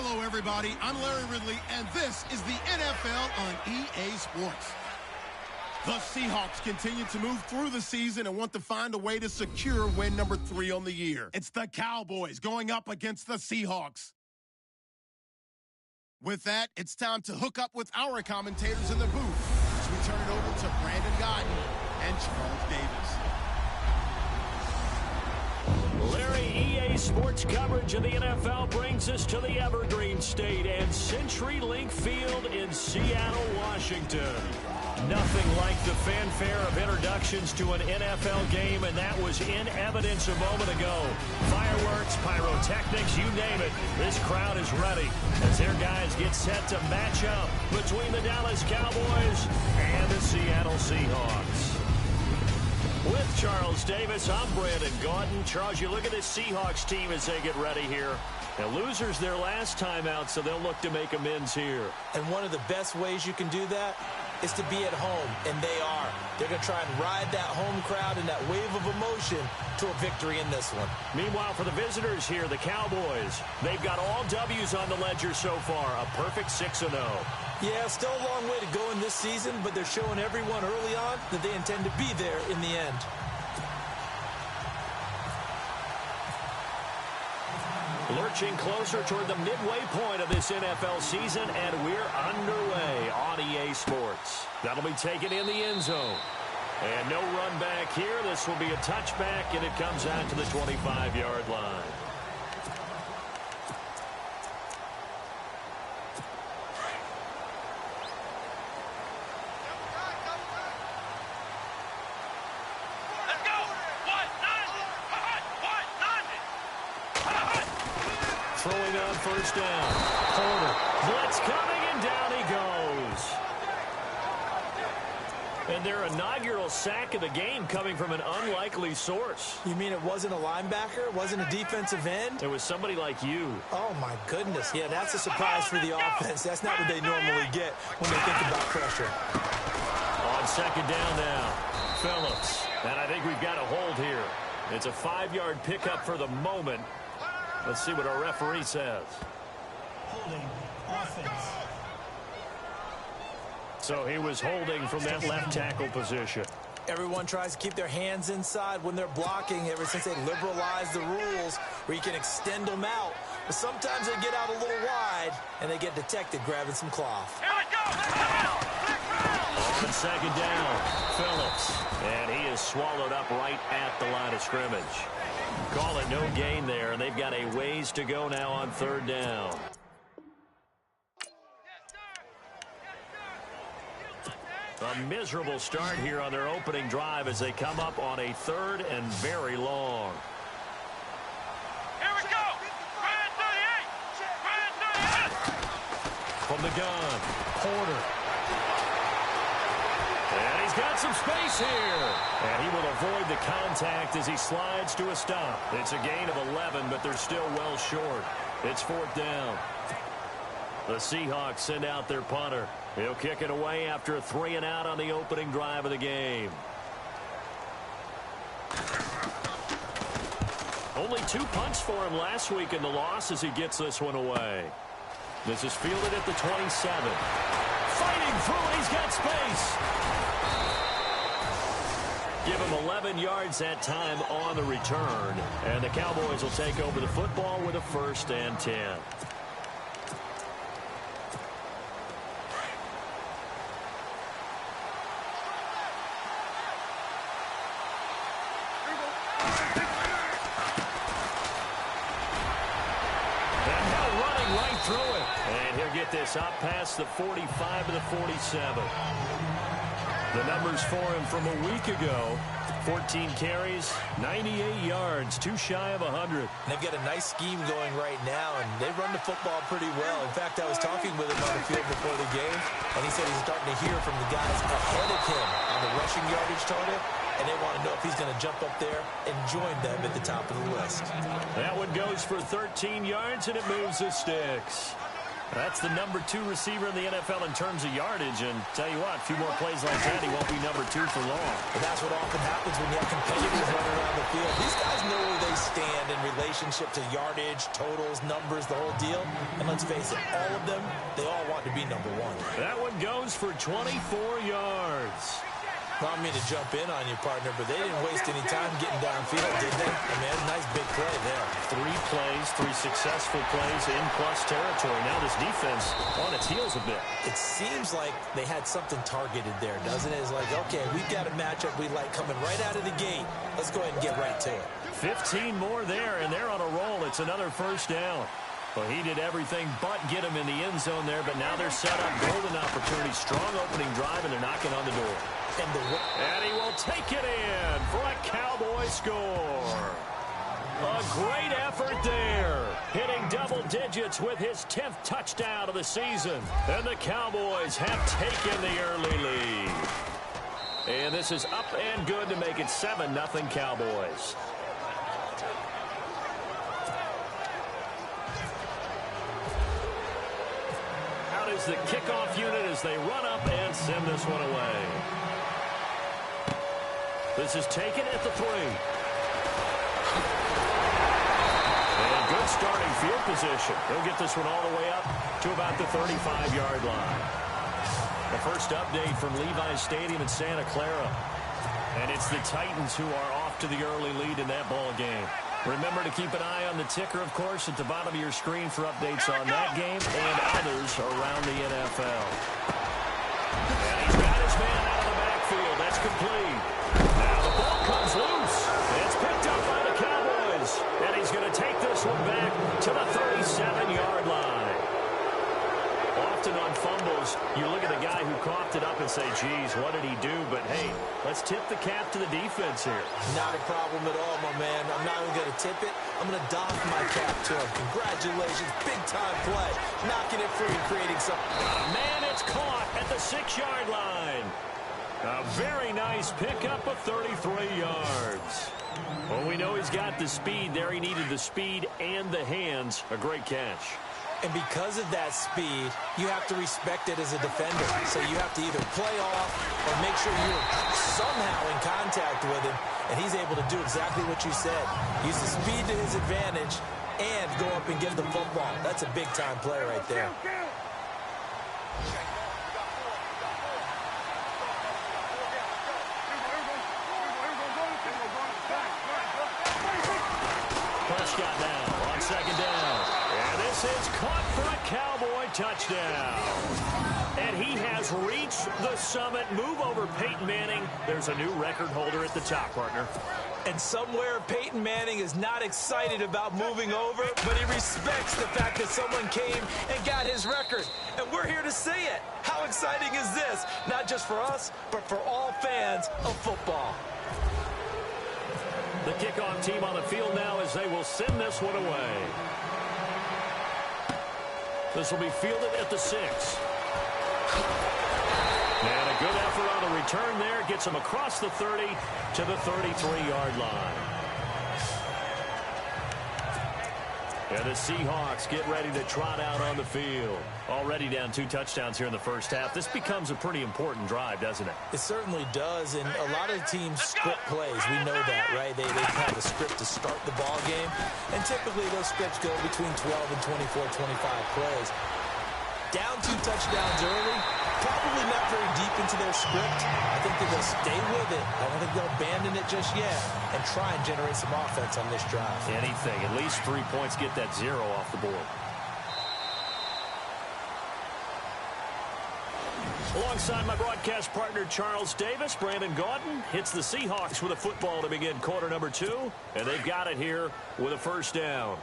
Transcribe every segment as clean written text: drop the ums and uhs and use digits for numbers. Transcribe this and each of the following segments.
Hello, everybody. I'm Larry Ridley, and this is the NFL on EA Sports. The Seahawks continue to move through the season and want to find a way to secure win number 3 on the year. It's the Cowboys going up against the Seahawks. With that, it's time to hook up with our commentators in the booth as we turn it over to Brandon Godden and Charles Davis. Larry, EA Sports coverage of the NFL brings us to the Evergreen State and CenturyLink Field in Seattle, Washington. Nothing like the fanfare of introductions to an NFL game, and that was in evidence a moment ago. Fireworks, pyrotechnics, you name it. This crowd is ready as their guys get set to match up between the Dallas Cowboys and the Seattle Seahawks. With Charles Davis, I'm Brandon Gaudin. Charles, you look at this Seahawks team as they get ready here. Now, losers their last time out, so they'll look to make amends here. And one of the best ways you can do that is to be at home, and they are. They're going to try and ride that home crowd and that wave of emotion to a victory in this one. Meanwhile, for the visitors here, the Cowboys, they've got all W's on the ledger so far, a perfect 6-0. Yeah, still a long way to go in this season, but they're showing everyone early on that they intend to be there in the end. Lurching closer toward the midway point of this NFL season, and we're underway on EA Sports. That'll be taken in the end zone. And no run back here. This will be a touchback, and it comes out to the 25-yard line. Throwing on first down. Porter. Blitz coming, and down he goes. And their inaugural sack of the game coming from an unlikely source. You mean it wasn't a linebacker? It wasn't a defensive end? It was somebody like you. Oh, my goodness. Yeah, that's a surprise for the offense. That's not what they normally get when they think about pressure. On second down now, Phillips. And I think we've got a hold here. It's a 5-yard pickup for the moment. Let's see what our referee says. Holding offense. So he was holding from that left tackle position. Everyone tries to keep their hands inside when they're blocking ever since they liberalized the rules where you can extend them out. But sometimes they get out a little wide and they get detected grabbing some cloth. Here we go! On second down, Phillips. And he is swallowed up right at the line of scrimmage. Call it no gain there, and they've got a ways to go now on third down. A miserable start here on their opening drive as they come up on a third and very long. Here we go! Ryan 38! From the gun, Porter. And he's got some space here. And he will avoid the contact as he slides to a stop. It's a gain of 11, but they're still well short. It's fourth down. The Seahawks send out their punter. He'll kick it away after a 3-and-out on the opening drive of the game. Only 2 punts for him last week in the loss as he gets this one away. This is fielded at the 27. Fighting through, he's got space. Give him 11 yards that time on the return. And the Cowboys will take over the football with a 1st and 10. Through it. And he'll get this up past the 45 to the 47. The numbers for him from a week ago. 14 carries, 98 yards, 2 shy of 100. They've got a nice scheme going right now, and they run the football pretty well. In fact, I was talking with him on the field before the game, and he said he's starting to hear from the guys ahead of him on the rushing yardage total, and they want to know if he's going to jump up there and join them at the top of the list. That one goes for 13 yards, and it moves the sticks. That's the number 2 receiver in the NFL in terms of yardage. And tell you what, a few more plays like that, he won't be number 2 for long. And that's what often happens when you have competitors running around the field. These guys know where they stand in relation relationship to yardage, totals, numbers, the whole deal. And let's face it, all of them, they all want to be number one. That one goes for 24 yards. Not me to jump in on you, partner, but they didn't waste any time getting downfield, did they? I mean, nice big play there. 3 plays, 3 successful plays in plus territory. Now this defense on its heels a bit. It seems like they had something targeted there, doesn't it? It's like, okay, we've got a matchup we like coming right out of the gate. Let's go ahead and get right to it. 15 more there, and they're on a roll. It's another first down. Well, he did everything but get him in the end zone there, but now they're set up. Golden opportunity, strong opening drive, and they're knocking on the door. And he will take it in for a Cowboy score. A great effort there. Hitting double digits with his 10th touchdown of the season. And the Cowboys have taken the early lead. And this is up and good to make it 7-0 Cowboys. Out is the kickoff unit as they run up and send this one away. This is taken at the 3. And good starting field position. He'll get this one all the way up to about the 35-yard line. The first update from Levi's Stadium in Santa Clara. And it's the Titans who are off to the early lead in that ball game. Remember to keep an eye on the ticker, of course, at the bottom of your screen for updates on that game and others around the NFL. And he's got his man out of the backfield. That's complete. Now the ball comes loose. It's picked up by the Cowboys. And he's going to take this one back to the 37-yard line. Often on fumbles, you look at the guy who coughed it up and say, geez, what did he do? But, hey, let's tip the cap to the defense here. Not a problem at all, my man. I'm not even going to tip it. I'm going to doff my cap to him. Congratulations. Big-time play. Knocking it free and creating something. Man, it's caught at the 6-yard line. A very nice pickup of 33 yards. Well, we know he's got the speed there. He needed the speed and the hands. A great catch. And because of that speed, you have to respect it as a defender. So you have to either play off or make sure you're somehow in contact with him. And he's able to do exactly what you said. Use the speed to his advantage and go up and get the football. That's a big-time play right there. Prescott now on second down. And this is caught for a Cowboy touchdown. And he has reached the summit. Move over Peyton Manning. There's a new record holder at the top, partner. And somewhere Peyton Manning is not excited about moving over, but he respects the fact that someone came and got his record. And we're here to see it. How exciting is this? Not just for us, but for all fans of football. The kickoff team on the field now as they will send this one away. This will be fielded at the 6. And a good effort on the return there. Gets him across the 30 to the 33-yard line. And the Seahawks get ready to trot out on the field. Already down 2 touchdowns here in the first half. This becomes a pretty important drive, doesn't it? It certainly does, and a lot of teams script plays. We know that, right? They have a script to start the ball game, and typically those scripts go between 12 and 24, 25 plays. Down 2 touchdowns early, probably not very deep into their script. I think that they'll stay with it. I don't think they'll abandon it just yet and try and generate some offense on this drive. Anything. At least 3 points, get that 0 off the board. Alongside my broadcast partner, Charles Davis, Brandon Gaudin hits the Seahawks with a football to begin quarter number 2, and they've got it here with a first down.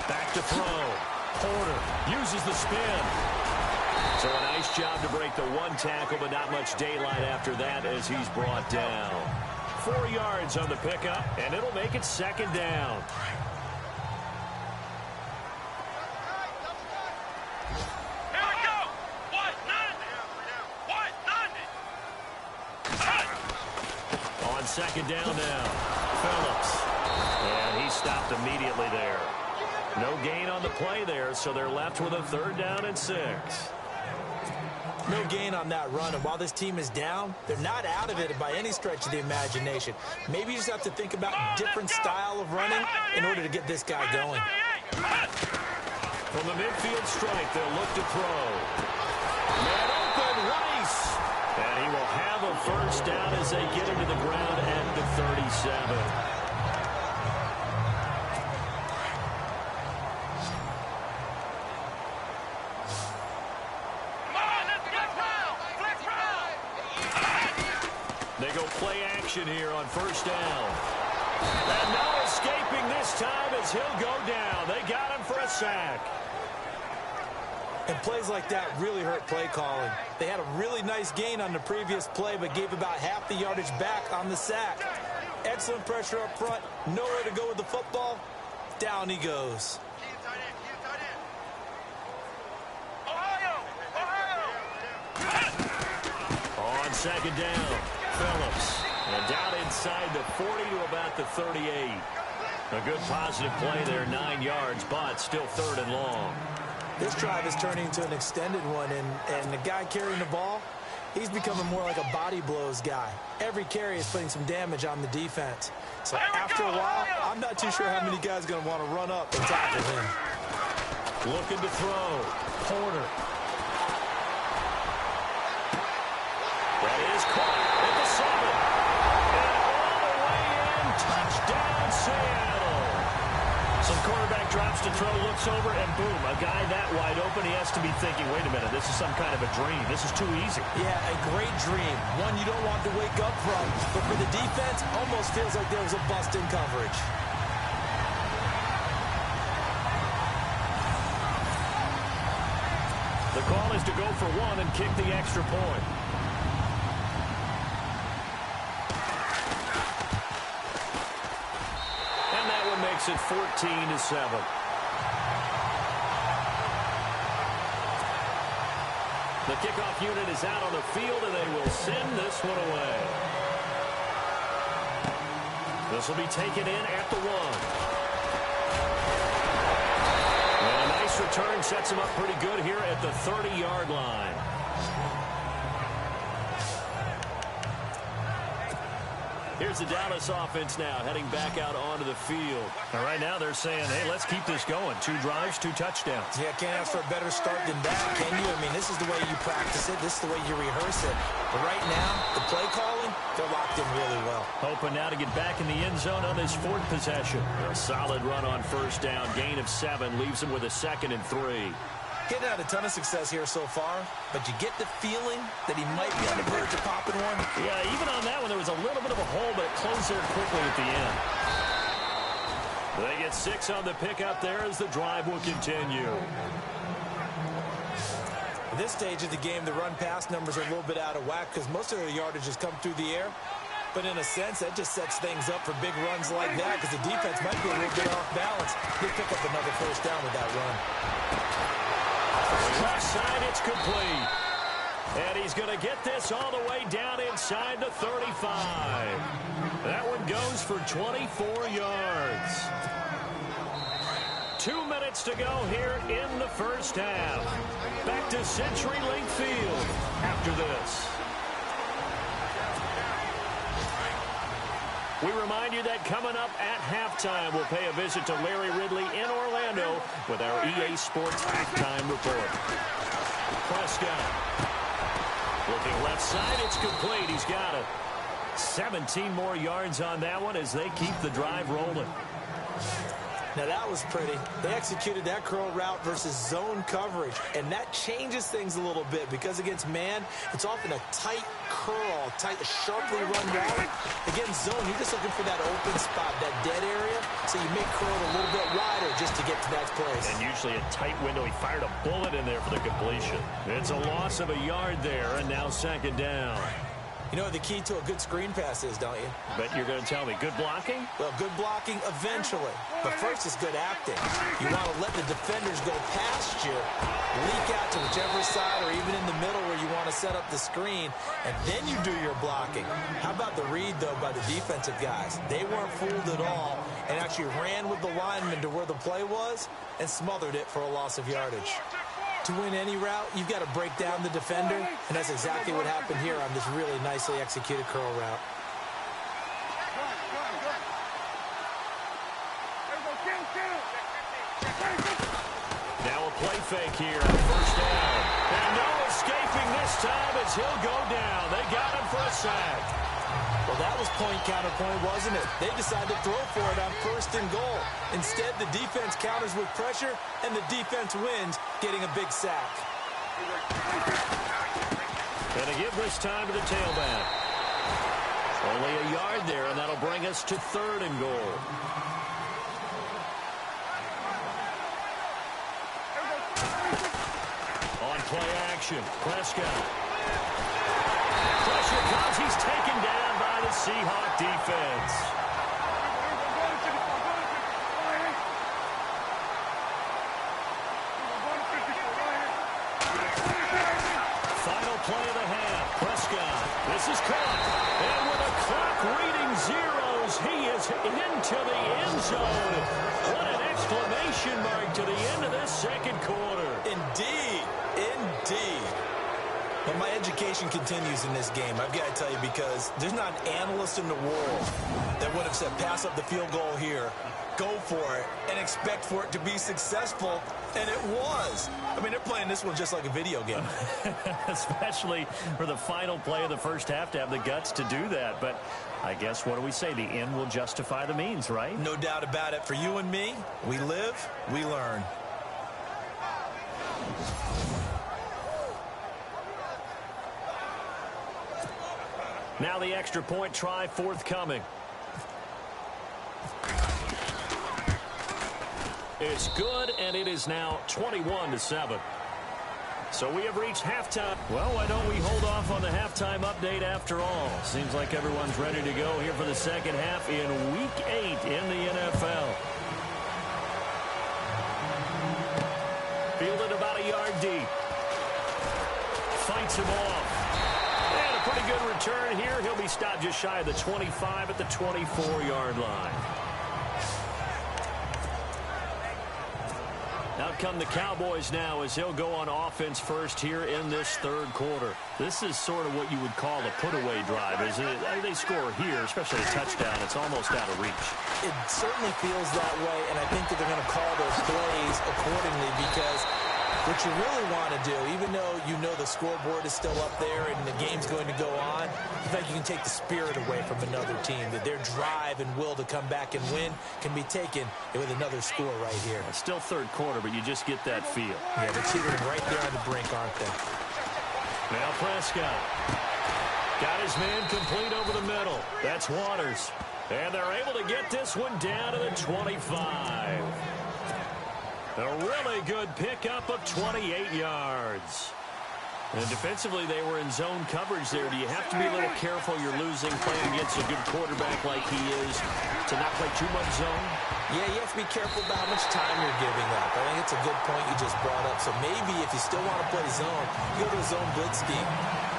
Back to throw. Porter uses the spin. So a nice job to break the 1 tackle, but not much daylight after that as he's brought down. 4 yards on the pickup, and it'll make it second down. Here we go. On second down now, Phillips. And he stopped immediately there. No gain on the play there, so they're left with a 3rd down and 6. No gain on that run, and while this team is down, they're not out of it by any stretch of the imagination. Maybe you just have to think about a different style of running in order to get this guy going. From the midfield strike, they'll look to throw. Man open, Rice. And he will have a first down as they get him to the ground at the 37. They go play action here on first down. And no escaping this time as he'll go down. They got him for a sack. And plays like that really hurt play calling. They had a really nice gain on the previous play, but gave about half the yardage back on the sack. Excellent pressure up front. Nowhere to go with the football. Down he goes. On second down, Phillips. And down inside the 40 to about the 38. A good positive play there, 9 yards, but still third and long. This drive is turning into an extended one, and the guy carrying the ball, he's becoming more like a body blows guy. Every carry is putting some damage on the defense. So after a while, I'm not too sure how many guys are going to want to run up and tackle him. Looking to throw. Porter. That is caught at the 7. And all the way in, touchdown Seattle. Some quarterback drops to throw, looks over, and boom, a guy that wide open, he has to be thinking, wait a minute, this is some kind of a dream. This is too easy. Yeah, a great dream. One you don't want to wake up from. But for the defense, almost feels like there was a bust in coverage. The call is to go for one and kick the extra point. And that one makes it 14-7. The kickoff unit is out on the field, and they will send this one away. This will be taken in at the 1. And a nice return sets him up pretty good here at the 30-yard line. Here's the Dallas offense now heading back out onto the field. And right now they're saying, hey, let's keep this going. 2 drives, 2 touchdowns. Yeah, can't ask for a better start than that, can you? I mean, this is the way you practice it. This is the way you rehearse it. But right now, the play calling, they're locked in really well. Hoping now to get back in the end zone on this 4th possession. A solid run on first down. Gain of 7 leaves him with a 2nd and 3. Getting had a ton of success here so far, but you get the feeling that he might be on the verge of popping one. Yeah, even on that one, there was a little bit of a hole, but it closed there quickly at the end. They get 6 on the pickup there as the drive will continue. At this stage of the game, the run-pass numbers are a little bit out of whack because most of their yardage has come through the air. But in a sense, that just sets things up for big runs like that because the defense might be a little bit off balance. They pick up another first down with that run. Left side, it's complete. And he's going to get this all the way down inside the 35. That one goes for 24 yards. 2 minutes to go here in the first half. Back to CenturyLink Field after this. We remind you that coming up at halftime, we'll pay a visit to Larry Ridley in Orlando with our EA Sports halftime report. Prescott. Looking left side, it's complete. He's got it. 17 more yards on that one as they keep the drive rolling. Now that was pretty. They executed that curl route versus zone coverage, and that changes things a little bit because against man, it's often a tight curl, sharply run route. Against zone, you're just looking for that open spot, that dead area, so you make curl a little bit wider just to get to that place. And usually a tight window. He fired a bullet in there for the completion. It's a loss of a yard there, and now 2nd down. You know what the key to a good screen pass is, don't you? But you're going to tell me, good blocking? Well, good blocking eventually. But first is good acting. You want to let the defenders go past you, leak out to whichever side or even in the middle where you want to set up the screen, and then you do your blocking. How about the read, though, by the defensive guys? They weren't fooled at all and actually ran with the lineman to where the play was and smothered it for a loss of yardage. To win any route, you've got to break down the defender, and that's exactly what happened here on this really nicely executed curl route. Now a play fake here on first down. And no escaping this time as he'll go down. They got him for a sack. Well, that was point-counterpoint, wasn't it? They decided to throw for it on first and goal. Instead, the defense counters with pressure, and the defense wins, getting a big sack. Gonna give this time to the tailback. Only a yard there, and that'll bring us to 3rd and goal. On play action, Prescott. Pressure comes. He's taken down by the Seahawk defense. Final play of the half. Prescott. This is caught. And with a clock reading zeros, he is into the end zone. What an exclamation mark to the end of this second quarter. Indeed. Indeed. But my education continues in this game, I've got to tell you, because there's not an analyst in the world that would have said pass up the field goal here, go for it, and expect for it to be successful, and it was. I mean, they're playing this one just like a video game. Especially for the final play of the first half to have the guts to do that. But I guess, what do we say? The end will justify the means, right? No doubt about it. For you and me, we live, we learn. Now the extra point try forthcoming. It's good, and it is now 21-7. So we have reached halftime. Well, why don't we hold off on the halftime update after all? Seems like everyone's ready to go here for the second half in Week 8 in the NFL. Fielded about a yard deep. Fights him off. And a pretty good return here. He'll be stopped just shy of the 25 at the 24-yard line. Out come the Cowboys now as he'll go on offense first here in this third quarter. This is sort of what you would call a put-away drive, isn't it? They score here, especially a touchdown. It's almost out of reach. It certainly feels that way, and I think that they're going to call those plays accordingly, because what you really want to do, even though you know the scoreboard is still up there and the game's going to go on, in fact, you can take the spirit away from another team, that their drive and will to come back and win can be taken with another score right here. It's still third quarter, but you just get that feel. Yeah, they're teetering right there on the brink, aren't they? Now Prescott. Got his man complete over the middle. That's Waters. And they're able to get this one down to the 25. A really good pickup of 28 yards. And defensively, they were in zone coverage there. Do you have to be a little careful? You're losing playing against a good quarterback like he is to not play too much zone? Yeah, you have to be careful about how much time you're giving up. I think it's a good point you just brought up. So maybe if you still want to play zone, you go to a zone blitz scheme,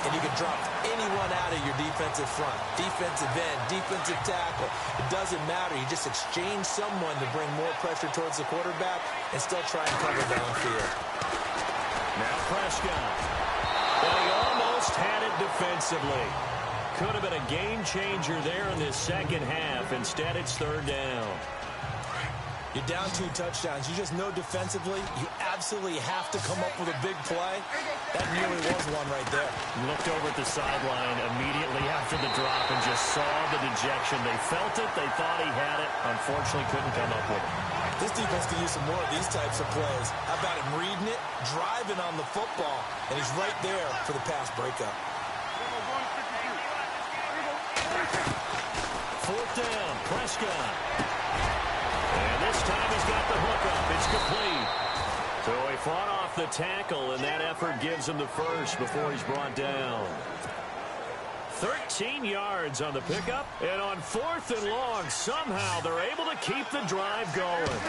and you can drop anyone out of your defensive front, defensive end, defensive tackle. It doesn't matter. You just exchange someone to bring more pressure towards the quarterback and still try and cover downfield. Now Prescott. Well, he almost had it defensively. Could have been a game changer there in this second half. Instead, it's third down. You're down 2 touchdowns. You just know defensively you absolutely have to come up with a big play. That nearly was one right there. Looked over at the sideline immediately after the drop and just saw the dejection. They felt it. They thought he had it. Unfortunately, couldn't come up with it. This defense can use some more of these types of plays. How about him reading it, driving on the football, and he's right there for the pass breakup. Fourth down, Prescott. And this time he's got the hookup. It's complete. So he fought off the tackle, and that effort gives him the first before he's brought down. 13 yards on the pickup, and on 4th and long, somehow they're able to keep the drive going.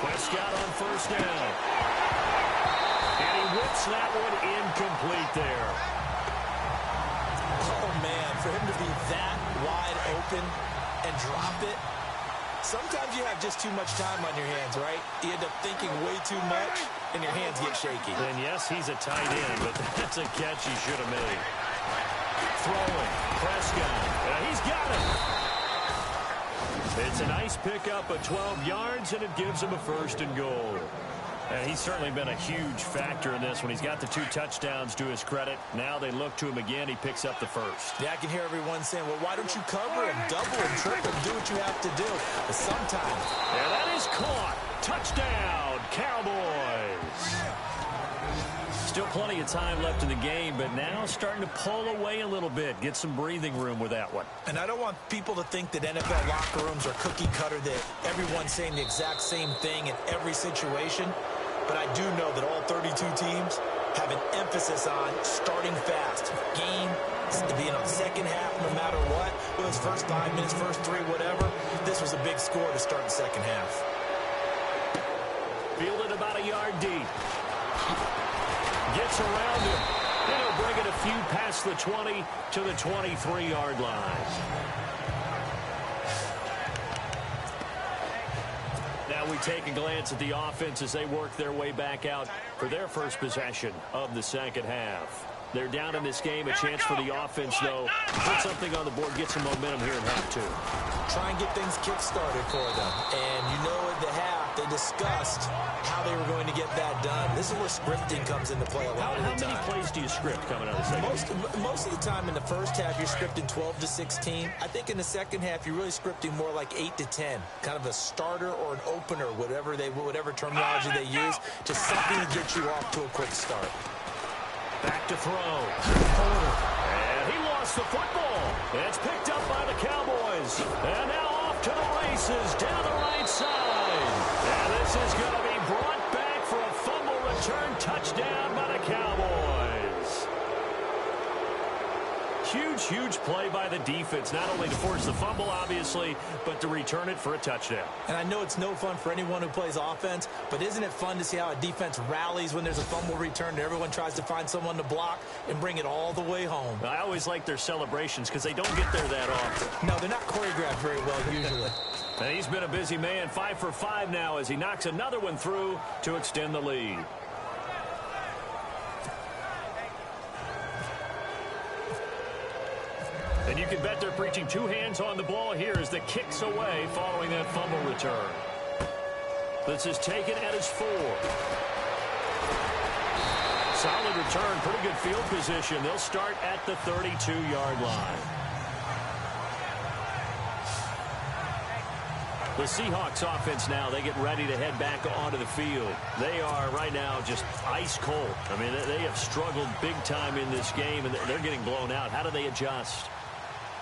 Prescott on first down. And he whips that one incomplete there. Oh, man, for him to be that wide open and drop it. Sometimes you have just too much time on your hands, right? You end up thinking way too much. and your hands get shaky. And yes, he's a tight end, but that's a catch he should have made. Throwing, Prescott, he's got it. It's a nice pickup of 12 yards, and it gives him a 1st and goal. And he's certainly been a huge factor in this when he's got the 2 touchdowns to his credit. Now they look to him again. He picks up the 1st. Yeah, I can hear everyone saying, well, why don't you cover him, double him, triple him, do what you have to do. But sometimes. And that is caught. Touchdown, Cowboys. Still plenty of time left in the game, but now starting to pull away a little bit. Get some breathing room with that one. And I don't want people to think that NFL locker rooms are cookie cutter, that everyone's saying the exact same thing in every situation. But I do know that all 32 teams have an emphasis on starting fast. Game, being on second half no matter what. Whether it's first 5 minutes, first 3, whatever. This was a big score to start the second half. Fielded about a yard deep. Gets around him. And he'll bring it a few past the 20 to the 23-yard line. Now we take a glance at the offense as they work their way back out for their first possession of the second half. They're down in this game. A chance for the offense, though, to put something on the board, get some momentum here in half 2. Try and get things kick-started for them. And you know at the half, they discussed how they were going to get that done. This is where scripting comes into play a lot of the time. How many plays do you script coming out of the second? Most of the time in the first half, you're scripting 12 to 16. I think in the second half, you're really scripting more like 8 to 10. Kind of a starter or an opener, whatever terminology they use, just something to get you off to a quick start. Back to throw. And he lost the football. It's picked up by the Cowboys. And now off to the races down the right side. And this is going to be brought back for a fumble return touchdown by the Cowboys. Huge play by the defense, not only to force the fumble, obviously, but to return it for a touchdown. And I know it's no fun for anyone who plays offense, but isn't it fun to see how a defense rallies when there's a fumble return and everyone tries to find someone to block and bring it all the way home? I always like their celebrations because they don't get there that often. No, they're not choreographed very well usually. And he's been a busy man, 5 for 5 now as he knocks another one through to extend the lead. And you can bet they're preaching 2 hands on the ball here as the kick's away following that fumble return. This is taken at his 4. Solid return, pretty good field position. They'll start at the 32-yard line. The Seahawks offense now, they get ready to head back onto the field. They are right now just ice cold. I mean, they have struggled big time in this game, and they're getting blown out. How do they adjust?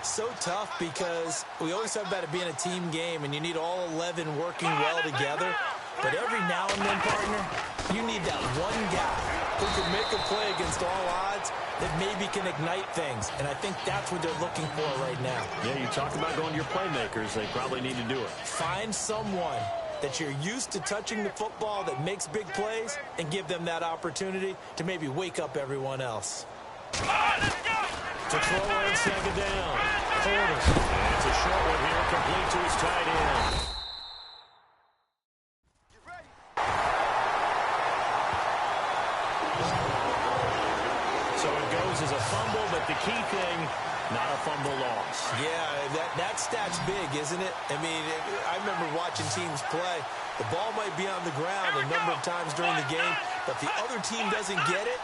So tough because we always talk about it being a team game, and you need all 11 working well together. But every now and then, partner, you need that one guy who can make a play against all odds that maybe can ignite things. And I think that's what they're looking for right now. Yeah, you talk about going to your playmakers. They probably need to do it. Find someone that you're used to touching the football that makes big plays and give them that opportunity to maybe wake up everyone else. To throw on second down. And it's a short one here, complete to his tight end. So it goes as a fumble, but the key thing, not a fumble loss. Yeah, that stat's big, isn't it? I mean, I remember watching teams play. The ball might be on the ground a number of times during the game, but if the other team doesn't get it,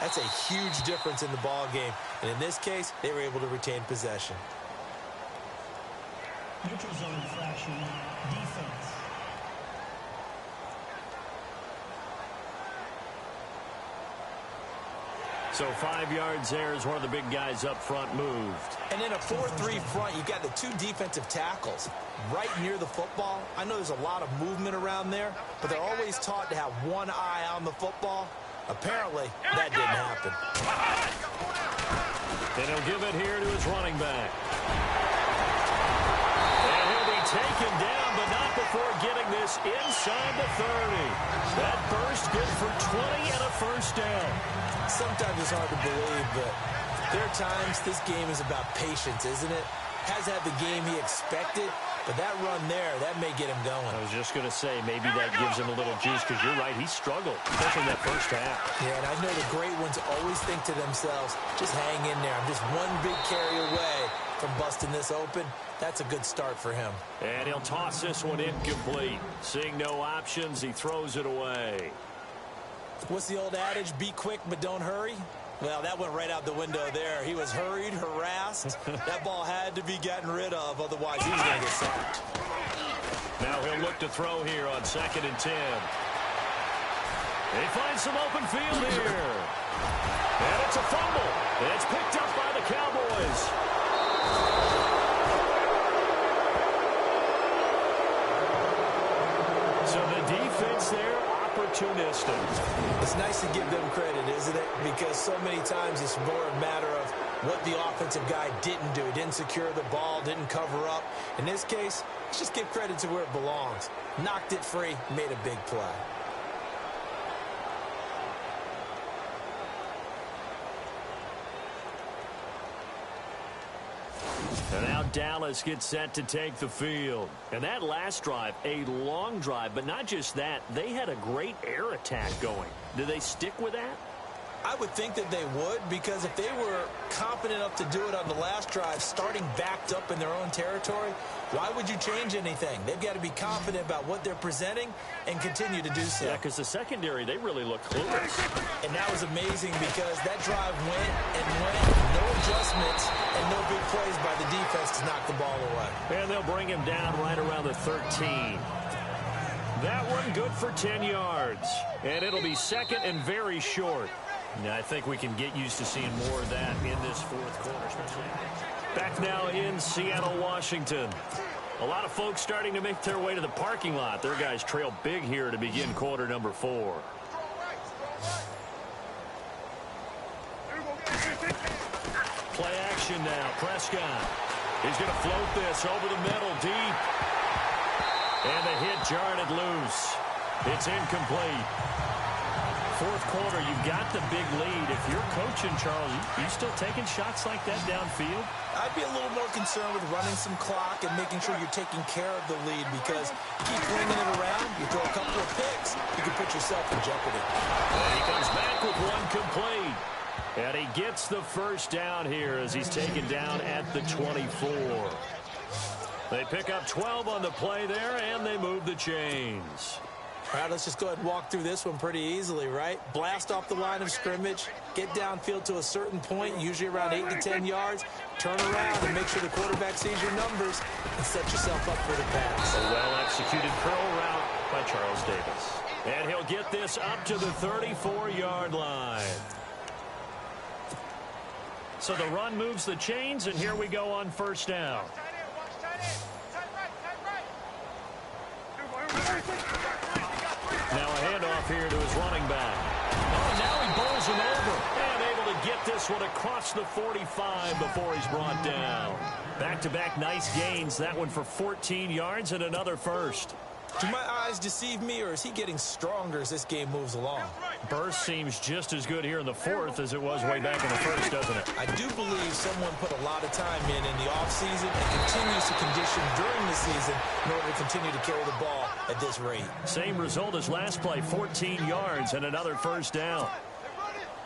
that's a huge difference in the ball game. And in this case, they were able to retain possession. Neutral zone infraction, defense. So 5 yards there as one of the big guys up front moved. And in a 4-3 front, you've got the 2 defensive tackles right near the football. I know there's a lot of movement around there, but they're always taught to have one eye on the football. Apparently, that didn't happen. And he'll give it here to his running back. And he'll be taken down, but not before getting this inside the 30. That burst good for 20 and a first down. Sometimes it's hard to believe, but there are times this game is about patience, isn't it? Has had the game he expected, But that run there, that may get him going. I was just going to say, maybe that gives him a little juice, because you're right, he struggled, especially that first half. Yeah, and I know the great ones always think to themselves, just hang in there. I'm just one big carry away from busting this open. That's a good start for him. And he'll toss this one incomplete. Seeing no options, he throws it away. What's the old adage? Be quick, but don't hurry. Well, that went right out the window there. He was hurried, harassed. That ball had to be gotten rid of, otherwise he was going to get sacked. Now he'll look to throw here on 2nd and 10. They find some open field here. And it's a fumble. It's picked up by the Cowboys. So the defense there, opportunistic. It's nice to give them credit, isn't it? Because so many times it's more a matter of what the offensive guy didn't do. Didn't secure the ball, didn't cover up. In this case, let's just give credit to where it belongs. Knocked it free, made a big play. And now Dallas gets set to take the field. And that last drive, a long drive, but not just that, they had a great air attack going. Do they stick with that? I would think that they would, because if they were confident enough to do it on the last drive, starting backed up in their own territory, why would you change anything? They've got to be confident about what they're presenting and continue to do so. Yeah, because the secondary, they really look clueless. And that was amazing because that drive went and went, no adjustments and no big plays by the defense to knock the ball away. And they'll bring him down right around the 13. That one good for 10 yards. And it'll be 2nd and very short. Yeah, I think we can get used to seeing more of that in this 4th quarter. Back now in Seattle, Washington. A lot of folks starting to make their way to the parking lot. Their guys trail big here to begin quarter number 4. Play action now. Prescott. He's going to float this over the middle, deep. And the hit jarred it loose. It's incomplete. 4th quarter, you've got the big lead. If you're coaching, Charles, you still taking shots like that downfield? I'd be a little more concerned with running some clock and making sure you're taking care of the lead, because you keep flinging it around, you throw a couple of picks, you can put yourself in jeopardy. And he comes back with one complete. And he gets the first down here as he's taken down at the 24. They pick up 12 on the play there, and they move the chains. All right, let's just go ahead and walk through this one pretty easily, right? Blast off the line of scrimmage, get downfield to a certain point, usually around 8 to 10 yards, turn around and make sure the quarterback sees your numbers and set yourself up for the pass. A well-executed curl route by Charles Davis. And he'll get this up to the 34-yard line. So the run moves the chains, and here we go on 1st down. Now a handoff here to his running back. Oh, now he bowls him over. And able to get this one across the 45 before he's brought down. Back-to-back nice gains. That one for 14 yards and another first. Do my eyes deceive me, or is he getting stronger as this game moves along? Burst seems just as good here in the 4th as it was way back in the 1st, doesn't it? I do believe someone put a lot of time in the offseason and continues to condition during the season in order to continue to carry the ball at this rate. Same result as last play, 14 yards and another first down.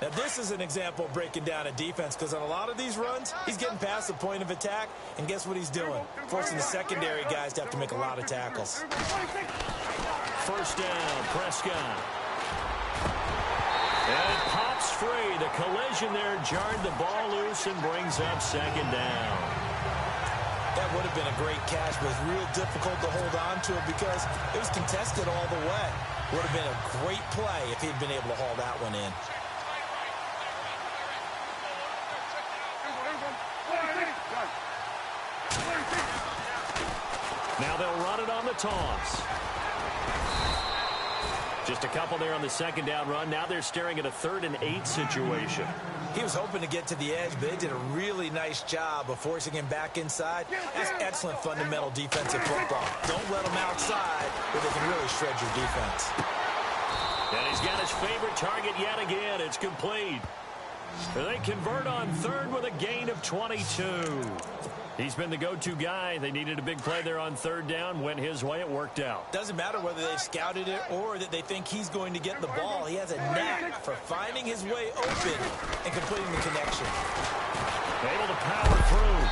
Now, this is an example of breaking down a defense, because on a lot of these runs, he's getting past the point of attack, and guess what he's doing? Forcing the secondary guys to have to make a lot of tackles. First down, Prescott. And it pops free. The collision there jarred the ball loose and brings up 2nd down. That would have been a great catch, but it's real difficult to hold on to it because it was contested all the way. Would have been a great play if he'd been able to haul that one in. Now they'll run it on the toss. Just a couple there on the 2nd down run. Now they're staring at a 3rd and 8 situation. He was hoping to get to the edge, but they did a really nice job of forcing him back inside. That's excellent fundamental defensive football. Don't let them outside where they can really shred your defense. And he's got his favorite target yet again. It's complete. They convert on 3rd with a gain of 22. He's been the go-to guy. They needed a big play there on third down. Went his way. It worked out. Doesn't matter whether they've scouted it or that they think he's going to get the ball. He has a knack for finding his way open and completing the connection. Able to power through.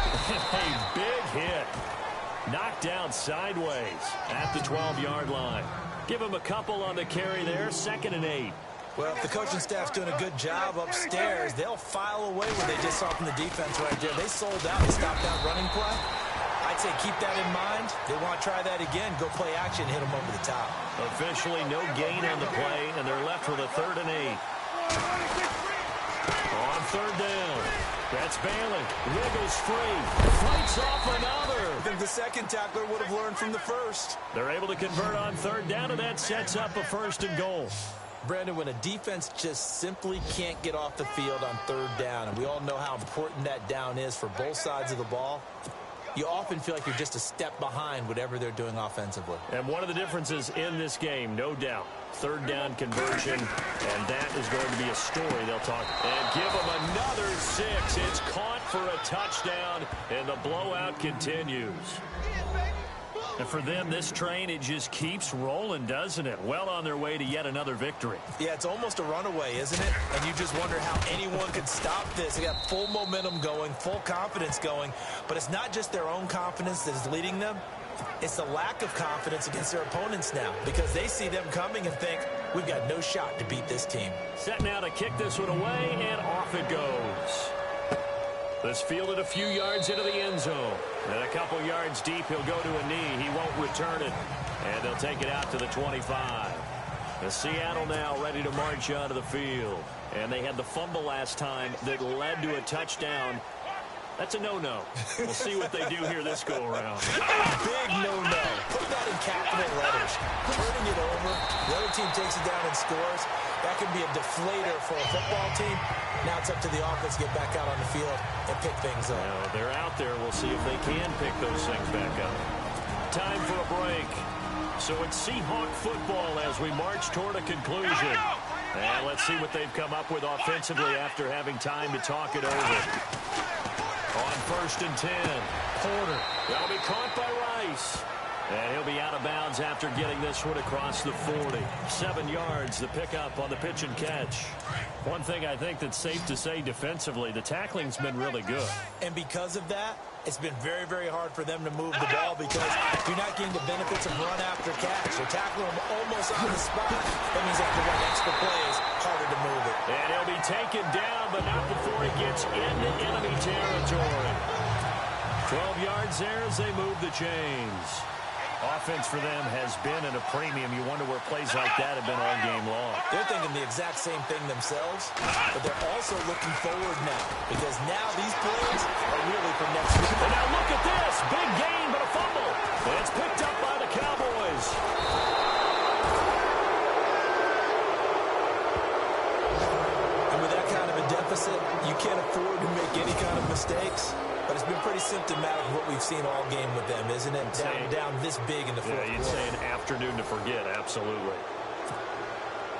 A big hit. Knocked down sideways at the 12-yard line. Give him a couple on the carry there. 2nd and 8. Well, if the coaching staff's doing a good job upstairs, they'll file away what they just saw from the defense right there. They sold out. They stopped that running play. I'd say keep that in mind. They want to try that again. Go play action, hit them over the top. Officially no gain on the play, and they're left with a 3rd and 8. On 3rd down. That's Bailey. Wiggles free. Fights off another. I think the second tackler would have learned from the first. They're able to convert on 3rd down, and that sets up a 1st and goal. Brandon, when a defense just simply can't get off the field on 3rd down, and we all know how important that down is for both sides of the ball, you often feel like you're just a step behind whatever they're doing offensively. And one of the differences in this game, no doubt, 3rd down conversion, and that is going to be a story they'll talk. And give them another 6. It's caught for a touchdown, and the blowout continues. And for them, this train, it just keeps rolling, doesn't it? Well on their way to yet another victory. Yeah, it's almost a runaway, isn't it? And you just wonder how anyone could stop this. They got full momentum going, full confidence going. But it's not just their own confidence that is leading them. It's the lack of confidence against their opponents now, because they see them coming and think, we've got no shot to beat this team. Set now to kick this one away, and off it goes. This fielded a few yards into the end zone. And a couple yards deep, he'll go to a knee. He won't return it. And they'll take it out to the 25. The Seattle now ready to march onto the field. And they had the fumble last time that led to a touchdown. That's a no-no. We'll see what they do here this go-around. Big no-no. Put that in capital letters. Turning it over. The other team takes it down and scores. That can be a deflator for a football team. Now it's up to the offense to get back out on the field and pick things up. Well, they're out there. We'll see if they can pick those things back up. Time for a break. So it's Seahawk football as we march toward a conclusion. And let's see what they've come up with offensively after having time to talk it over. On 1st and 10, Porter. That'll be caught by Rice. And he'll be out of bounds after getting this one across the 40. 7 yards, the pickup on the pitch and catch. One thing I think that's safe to say defensively, the tackling's been really good. And because of that, it's been very, very hard for them to move the ball because you're not getting the benefits of run after catch. They're tackling them almost on the spot. That means they have to run extra plays, harder to move it. And he'll be taken down, but not before he gets into enemy territory. 12 yards there as they move the chains. Offense for them has been at a premium. You wonder where plays like that have been all game long. They're thinking the exact same thing themselves, but they're also looking forward now because now these plays are really for next week. And now look at this. Big gain, but a fumble. And it's picked up by the Cowboys. And with that kind of a deficit, you can't afford to make any kind of mistakes. But it's been pretty symptomatic of what we've seen all game with them, isn't it? Down this big in the fourth quarter. You'd say an afternoon to forget, absolutely.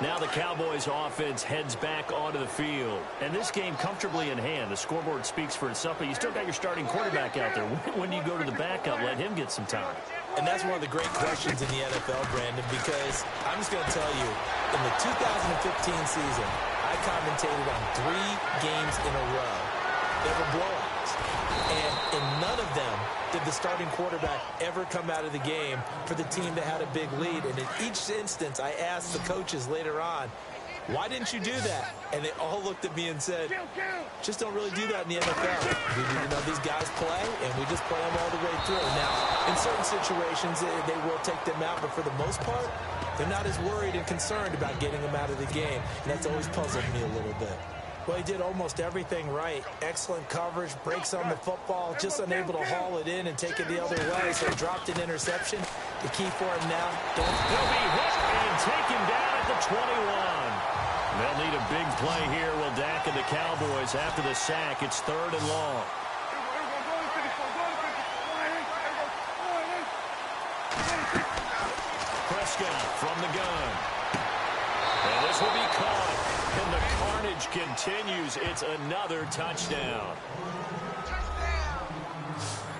Now the Cowboys offense heads back onto the field. And this game comfortably in hand. The scoreboard speaks for itself, but you still got your starting quarterback out there. When do you go to the backup? Let him get some time. And that's one of the great questions in the NFL, Brandon, because I'm just going to tell you, in the 2015 season, I commentated on 3 games in a row. They were blowouts. And in none of them did the starting quarterback ever come out of the game for the team that had a big lead. And in each instance, I asked the coaches later on, why didn't you do that? And they all looked at me and said, just don't really do that in the NFL. These guys play, and we just play them all the way through. Now, in certain situations, they will take them out, but for the most part, they're not as worried and concerned about getting them out of the game. And that's always puzzled me a little bit. Well, he did almost everything right. Excellent coverage, breaks on the football, just unable to haul it in and take it the other way, so he dropped an interception. The key for him now, he'll be hit and taken down at the 21. They'll need a big play here, will Dak and the Cowboys after the sack. It's 3rd and long. Prescott from the gun. And this will be caught. And the carnage continues. It's another touchdown.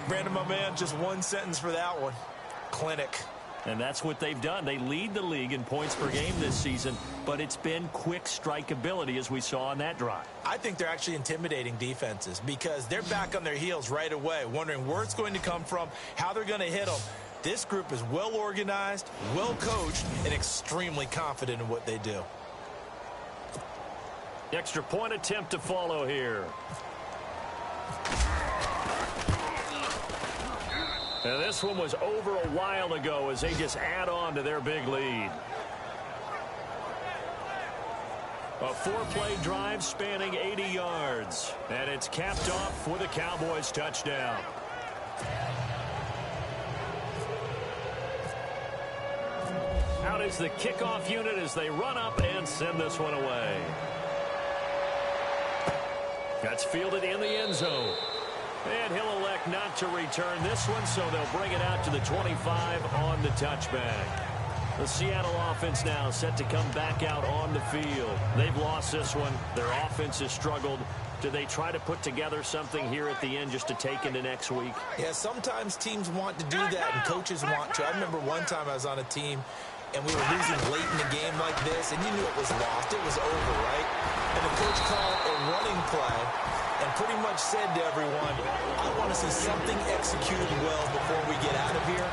Brandon, my man, just one sentence for that one. Clinic. And that's what they've done. They lead the league in points per game this season, but it's been quick strikeability as we saw on that drive. I think they're actually intimidating defenses because they're back on their heels right away, wondering where it's going to come from, how they're going to hit them. This group is well organized, well coached, and extremely confident in what they do. Extra point attempt to follow here. And this one was over a while ago as they just add on to their big lead. A 4-play drive spanning 80 yards. And it's capped off for the Cowboys touchdown. Out is the kickoff unit as they run up and send this one away. That's fielded in the end zone. And he'll elect not to return this one, so they'll bring it out to the 25 on the touchback. The Seattle offense now set to come back out on the field. They've lost this one. Their offense has struggled. Do they try to put together something here at the end just to take into next week? Yeah, sometimes teams want to do that and coaches want to. I remember one time I was on a team and we were losing late in a game like this, and you knew it was lost. It was over, right? And the coach called a running play and pretty much said to everyone, I want to see something executed well before we get out of here.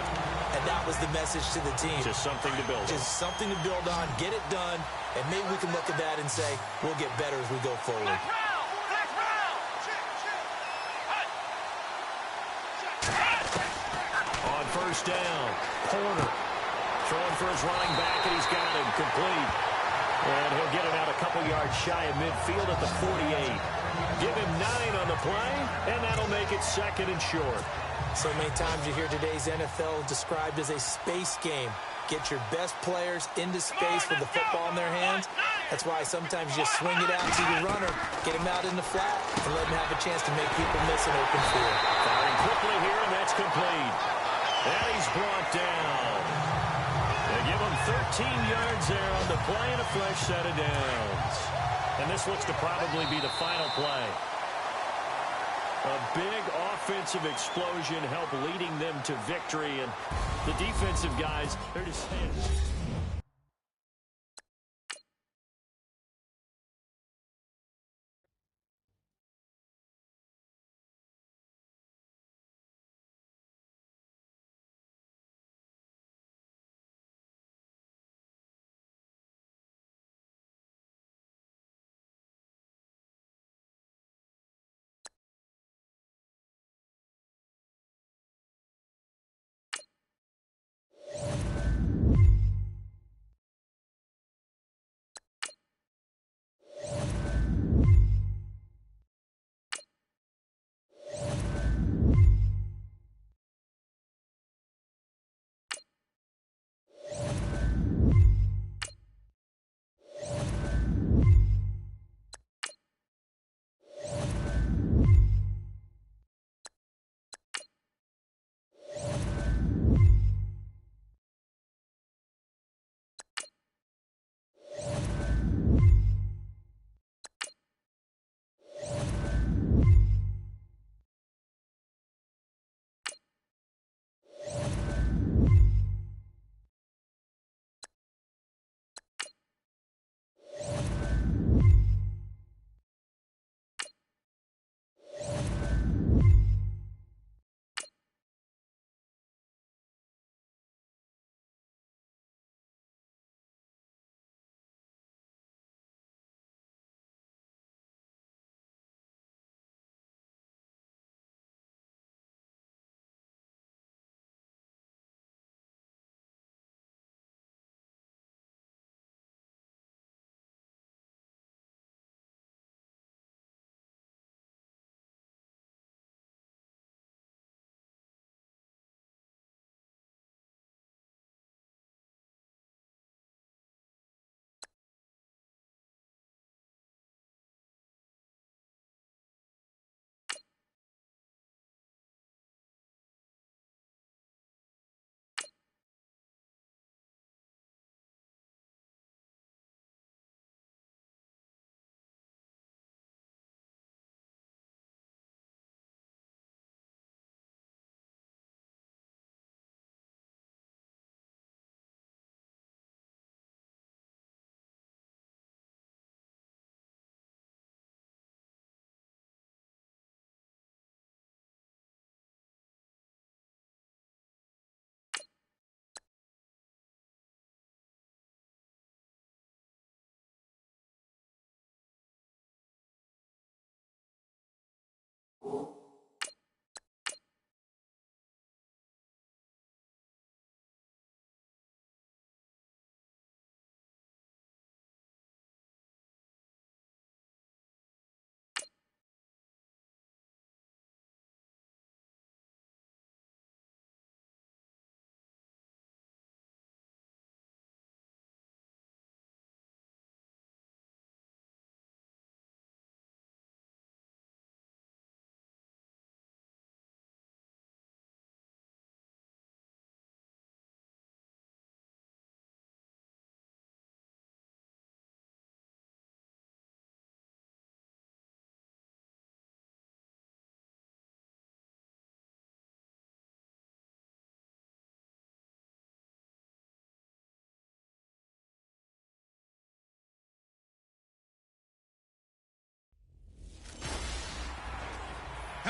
And that was the message to the team. Just something to build on. Just something to build on, get it done, and maybe we can look at that and say, we'll get better as we go forward. On first down, Porter throwing for his running back, and he's got him complete. And he'll get it out a couple yards shy of midfield at the 48. Give him 9 on the play, and that'll make it second and short. So many times you hear today's NFL described as a space game. Get your best players into space with the football in their hands. That's why sometimes you just swing it out to your runner, get him out in the flat, and let him have a chance to make people miss an open field. Firing quickly here, and that's complete. And he's brought down. They give him 13 yards there on the play and a fresh set of downs. And this looks to probably be the final play. A big offensive explosion helped leading them to victory. And the defensive guys, they're just saying...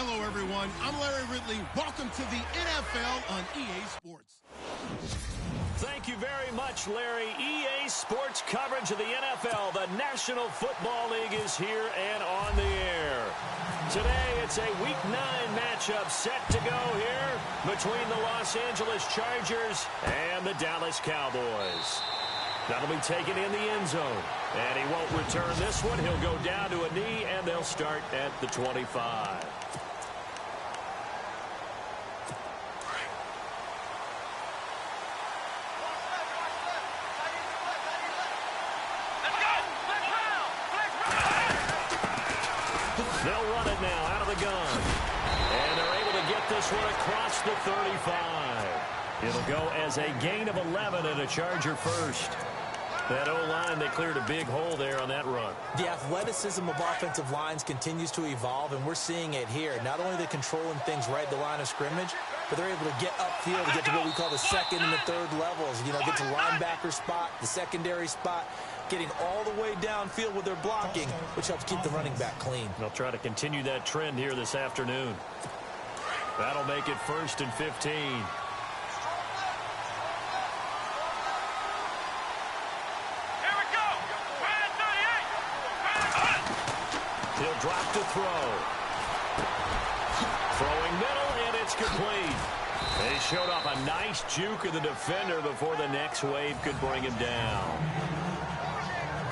Hello, everyone. I'm Larry Ridley. Welcome to the NFL on EA Sports. Thank you very much, Larry. EA Sports coverage of the NFL. The National Football League is here and on the air. Today, it's a Week 9 matchup set to go here between the Los Angeles Chargers and the Dallas Cowboys. That'll be taken in the end zone. And he won't return this one. He'll go down to a knee, and they'll start at the 25. They'll run it now out of the gun. And they're able to get this one across the 35. It'll go as a gain of 11 and a Charger first. That O-line, they cleared a big hole there on that run. The athleticism of offensive lines continues to evolve, and we're seeing it here. Not only are they controlling things right at the line of scrimmage, but they're able to get upfield to get to what we call the second and the third levels. You know, get to linebacker spot, the secondary spot, getting all the way downfield with their blocking, which helps keep the running back clean. They'll try to continue that trend here this afternoon. That'll make it 1st and 15. He'll drop to throw. Throwing middle, and it's complete. They showed off a nice juke of the defender before the next wave could bring him down.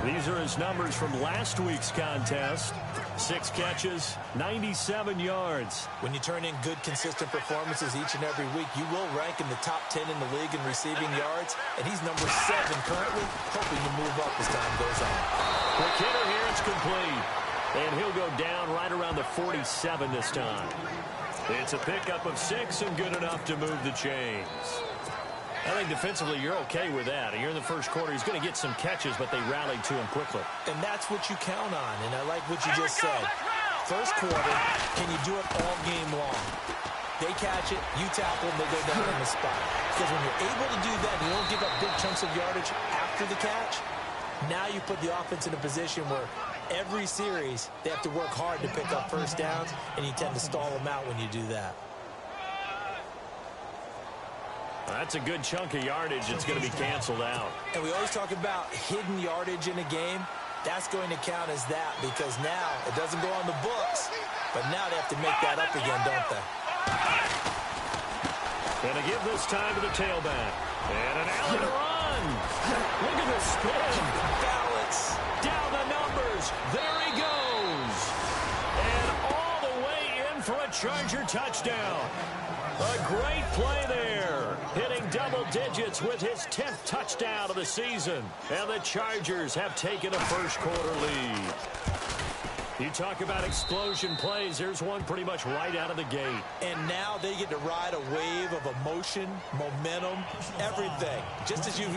These are his numbers from last week's contest. 6 catches, 97 yards. When you turn in good, consistent performances each and every week, you will rank in the top 10 in the league in receiving yards, and he's number 7 currently, hoping to move up as time goes on. Quick hitter here, it's complete. And he'll go down right around the 47 this time. It's a pickup of 6 and good enough to move the chains. I think defensively you're okay with that. Here in the first quarter, he's going to get some catches, but they rallied to him quickly. And that's what you count on, and I like what you just said. First quarter, can you do it all game long? They catch it, you tackle them, they go down on the spot. Because when you're able to do that, and you don't give up big chunks of yardage after the catch, now you put the offense in a position where every series they have to work hard to pick up first downs, and you tend to stall them out when you do that. That's a good chunk of yardage that's going to be canceled out. And we always talk about hidden yardage in a game. That's going to count as that because now it doesn't go on the books, but now they have to make that up again, don't they? Going to give this time to the tailback. And an alley to run. Look at the spin. Balance. Down the numbers. There he goes. And all the way in for a Charger touchdown. A great play there. Hitting double digits with his 10th touchdown of the season. And the Chargers have taken a first quarter lead. You talk about explosion plays. There's one pretty much right out of the gate. And now they get to ride a wave of emotion, momentum, everything. Just as you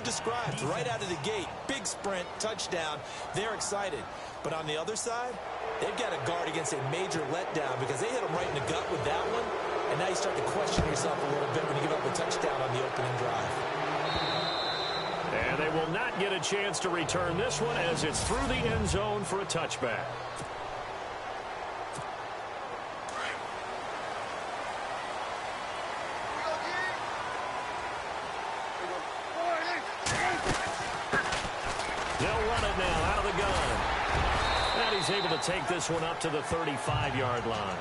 described, right out of the gate. Big sprint, touchdown. They're excited. But on the other side, they've got to guard against a major letdown because they hit them right in the gut with that one. And now you start to question yourself a little bit when you give up a touchdown on the opening drive. And they will not get a chance to return this one as it's through the end zone for a touchback. They'll run it now out of the gun. And he's able to take this one up to the 35-yard line.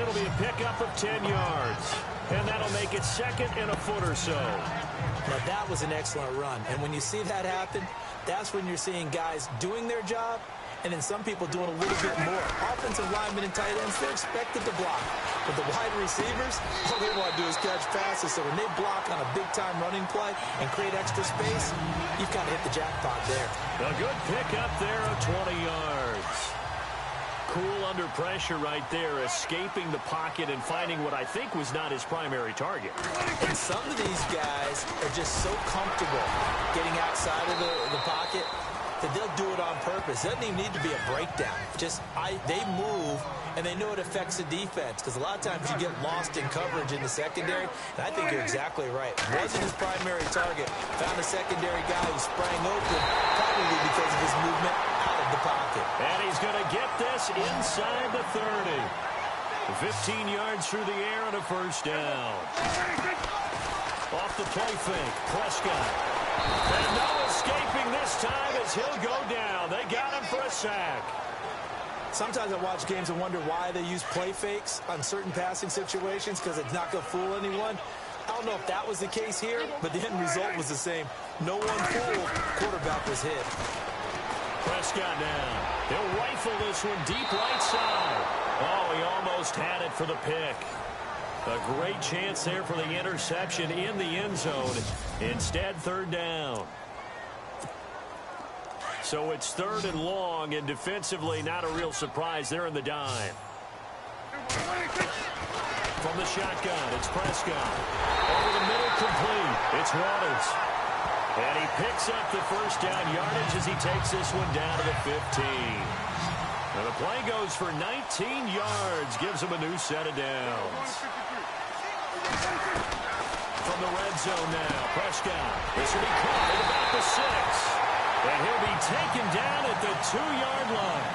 It'll be a pickup of 10 yards. And that'll make it 2nd and a foot or so. Now, that was an excellent run. And when you see that happen, that's when you're seeing guys doing their job and then some people doing a little bit more. Offensive linemen and tight ends, they're expected to block. But the wide receivers, all they want to do is catch passes. So when they block on a big-time running play and create extra space, you've got to hit the jackpot there. A good pickup there of 20 yards. Cool under pressure right there, escaping the pocket and finding what I think was not his primary target. And some of these guys are just so comfortable getting outside of the pocket that they'll do it on purpose. It doesn't even need to be a breakdown. They move, and they know it affects the defense because a lot of times you get lost in coverage in the secondary, and I think you're exactly right. Wasn't his primary target. Found a secondary guy who sprang open, probably because of his movement out of the pocket. And he's going to get this inside the 30. 15 yards through the air and a first down. Off the play fake, Prescott. And no escaping this time as he'll go down. They got him for a sack. Sometimes I watch games and wonder why they use play fakes on certain passing situations, because it's not going to fool anyone. I don't know if that was the case here, but the end result was the same. No one fooled. Quarterback was hit. Prescott now. He'll rifle this one deep right side. Oh, he almost had it for the pick. A great chance there for the interception in the end zone. Instead, third down. So it's third and long, and defensively not a real surprise. They're in the dime. From the shotgun, it's Prescott. Over the middle, complete. It's Waters. And he picks up the first down yardage as he takes this one down to the 15. And the play goes for 19 yards. Gives him a new set of downs. From the red zone now, Prescott. This will be caught at about the 6. And he'll be taken down at the 2-yard line.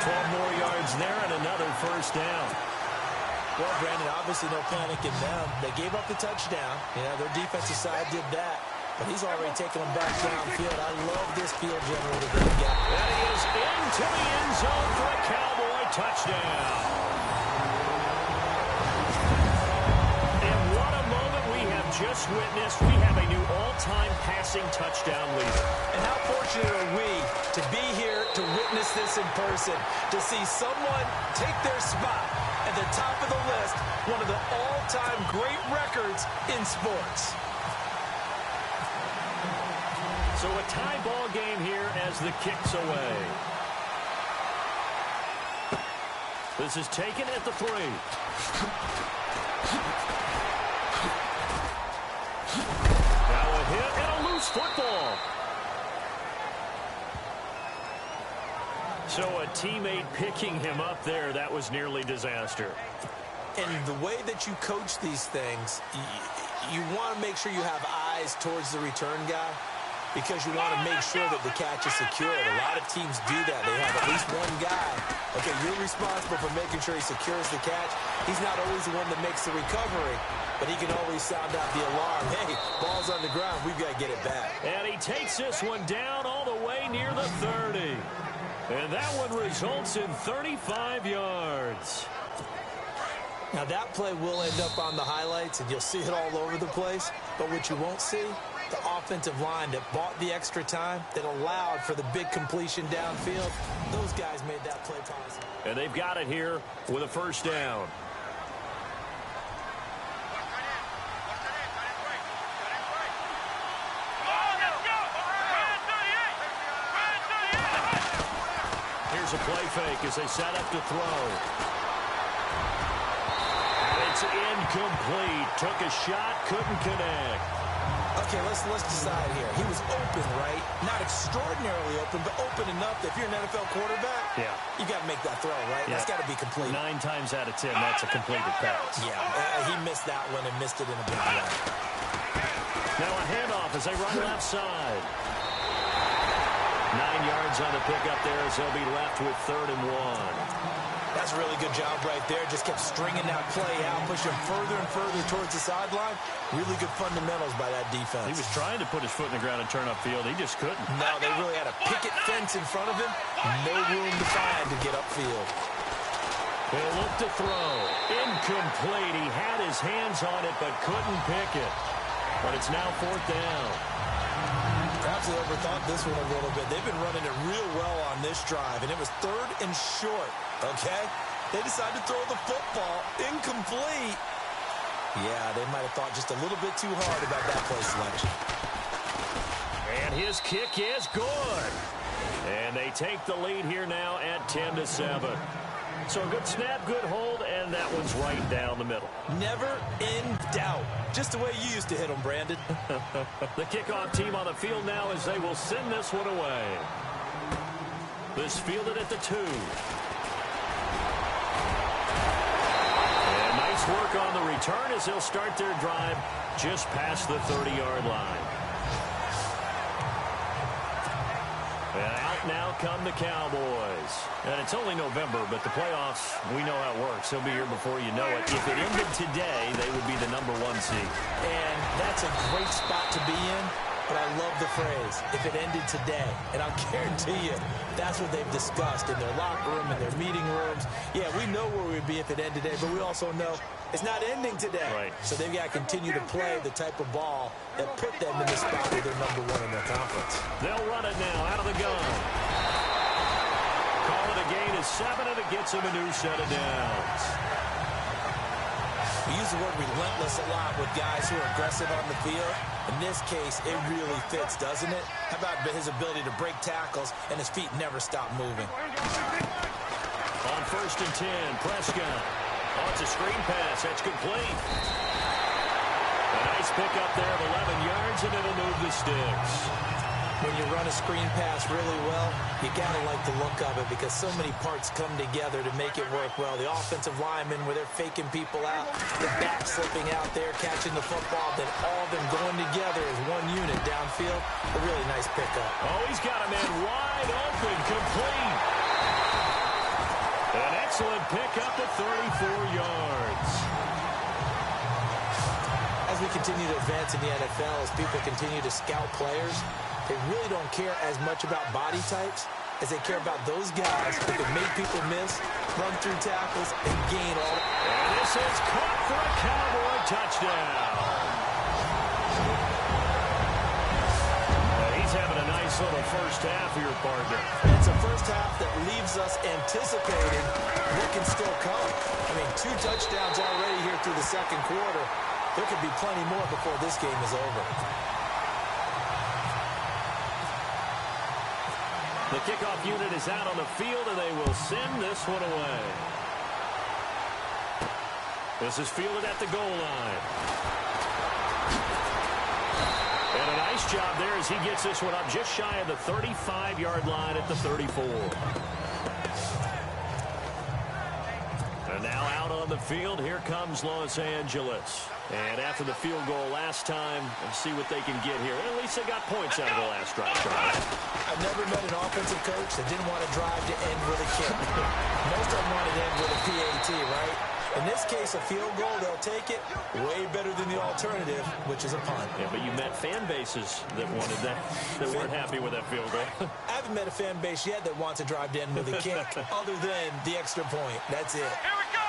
12 more yards there and another first down. Well, Brandon, obviously no panic in them. They gave up the touchdown. Yeah, their defensive side did that. But he's already taken them back downfield. I love this field general that they got. And he is into the end zone for a Cowboy touchdown. And what a moment we have just witnessed. We have a new all-time passing touchdown leader. And how fortunate are we to be here to witness this in person, to see someone take their spot at the top of the list, one of the all-time great records in sports. So a tie ball game here as the kick's away. This is taken at the 3. Now a hit and a loose football. So a teammate picking him up there, that was nearly disaster. And the way that you coach these things, you want to make sure you have eyes towards the return guy, because you want to make sure that the catch is secured. A lot of teams do that. They have at least one guy. Okay, you're responsible for making sure he secures the catch. He's not always the one that makes the recovery, but he can always sound out the alarm. Hey, ball's on the ground. We've got to get it back. And he takes this one down all the way near the 30. And that one results in 35 yards. Now, that play will end up on the highlights, and you'll see it all over the place. But what you won't see, the offensive line that bought the extra time, that allowed for the big completion downfield, those guys made that play possible. And they've got it here with a first down. Here's a play fake as they set up to throw. And it's incomplete. Took a shot, couldn't connect. Okay, let's decide here. He was open, right? Not extraordinarily open, but open enough that if you're an NFL quarterback, you got to make that throw, right? Yeah. That's got to be complete. 9 times out of 10, that's a completed pass. Yeah, he missed that one and missed it in a big way. Now a handoff as they run left side. 9 yards on the pickup there as they'll be left with 3rd and 1. That's a really good job right there. Just kept stringing that play out, pushing further and further towards the sideline. Really good fundamentals by that defense. He was trying to put his foot in the ground and turn upfield. He just couldn't. No, they really had a picket fence in front of him. No room to find to get upfield. He'll look to throw. Incomplete. He had his hands on it but couldn't pick it. But it's now 4th down. Perhaps they overthought this one a little bit. They've been running it real well on this drive, and it was 3rd and short, okay? They decided to throw the football. Incomplete. Yeah, they might have thought just a little bit too hard about that play selection. And his kick is good. And they take the lead here now at 10-7. So a good snap, good hold, and that one's right down the middle. Never in doubt. Just the way you used to hit them, Brandon. The kickoff team on the field now as they will send this one away. This fielded at the 2. And nice work on the return as they'll start their drive just past the 30-yard line. And out now come the Cowboys. And it's only November, but the playoffs, we know how it works. He'll be here before you know it. If it ended today, they would be the #1 seed. And that's a great spot to be in, but I love the phrase, if it ended today. And I'll guarantee you, that's what they've discussed in their locker room, in their meeting rooms. Yeah, we know where we'd be if it ended today, but we also know it's not ending today. Right. So they've got to continue to play the type of ball that put them in the spot where they're #1 in their conference. They'll run it now out of the gun. Call it a gain of 7, and it gets him a new set of downs. We use the word relentless a lot with guys who are aggressive on the field. In this case, it really fits, doesn't it? How about his ability to break tackles and his feet never stop moving? On 1st and 10, Prescott. Oh, it's a screen pass. That's complete. A nice pickup there of 11 yards, and it'll move the sticks. When you run a screen pass really well, you got to like the look of it because so many parts come together to make it work well. The offensive linemen, where they're faking people out, the back slipping out there, catching the football, then all of them going together as one unit downfield. A really nice pickup. Oh, he's got a man wide open, complete. An excellent pickup at 34 yards. As we continue to advance in the NFL, as people continue to scout players, they really don't care as much about body types as they care about those guys who can make people miss, run through tackles, and gain all. And this is caught for a Cowboy touchdown. And he's having a nice little first half here, partner. It's a first half that leaves us anticipating what can still come. I mean, 2 touchdowns already here through the second quarter. There could be plenty more before this game is over. The kickoff unit is out on the field, and they will send this one away. This is fielded at the goal line. And a nice job there as he gets this one up just shy of the 35-yard line at the 34. And now out on the field, here comes Los Angeles. And after the field goal last time, let's see what they can get here. At least they got points out of the last drive, Charles. I've never met an offensive coach that didn't want to drive to end with a kick. Most of them want to end with a PAT, right? In this case, a field goal, they'll take it. Way better than the alternative, which is a punt. Yeah, but you met fan bases that wanted that, that weren't happy with that field goal. I haven't met a fan base yet that wants to drive to end with a kick, other than the extra point. That's it. Here we go.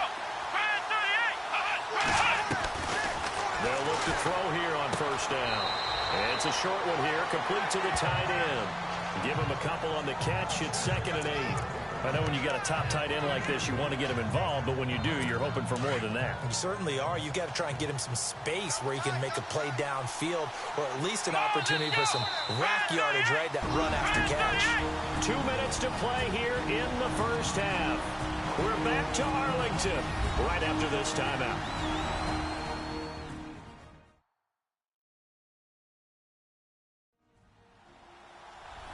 Brand 38. They'll look to throw here on 1st down. And it's a short one here, complete to the tight end. Give him a couple on the catch. It's 2nd and 8. I know when you got a top tight end like this, you want to get him involved, but when you do, you're hoping for more than that. You certainly are. You've got to try and get him some space where he can make a play downfield, or at least an opportunity for some rack yardage, right? That run after catch. 2 minutes to play here in the first half. We're back to Arlington right after this timeout.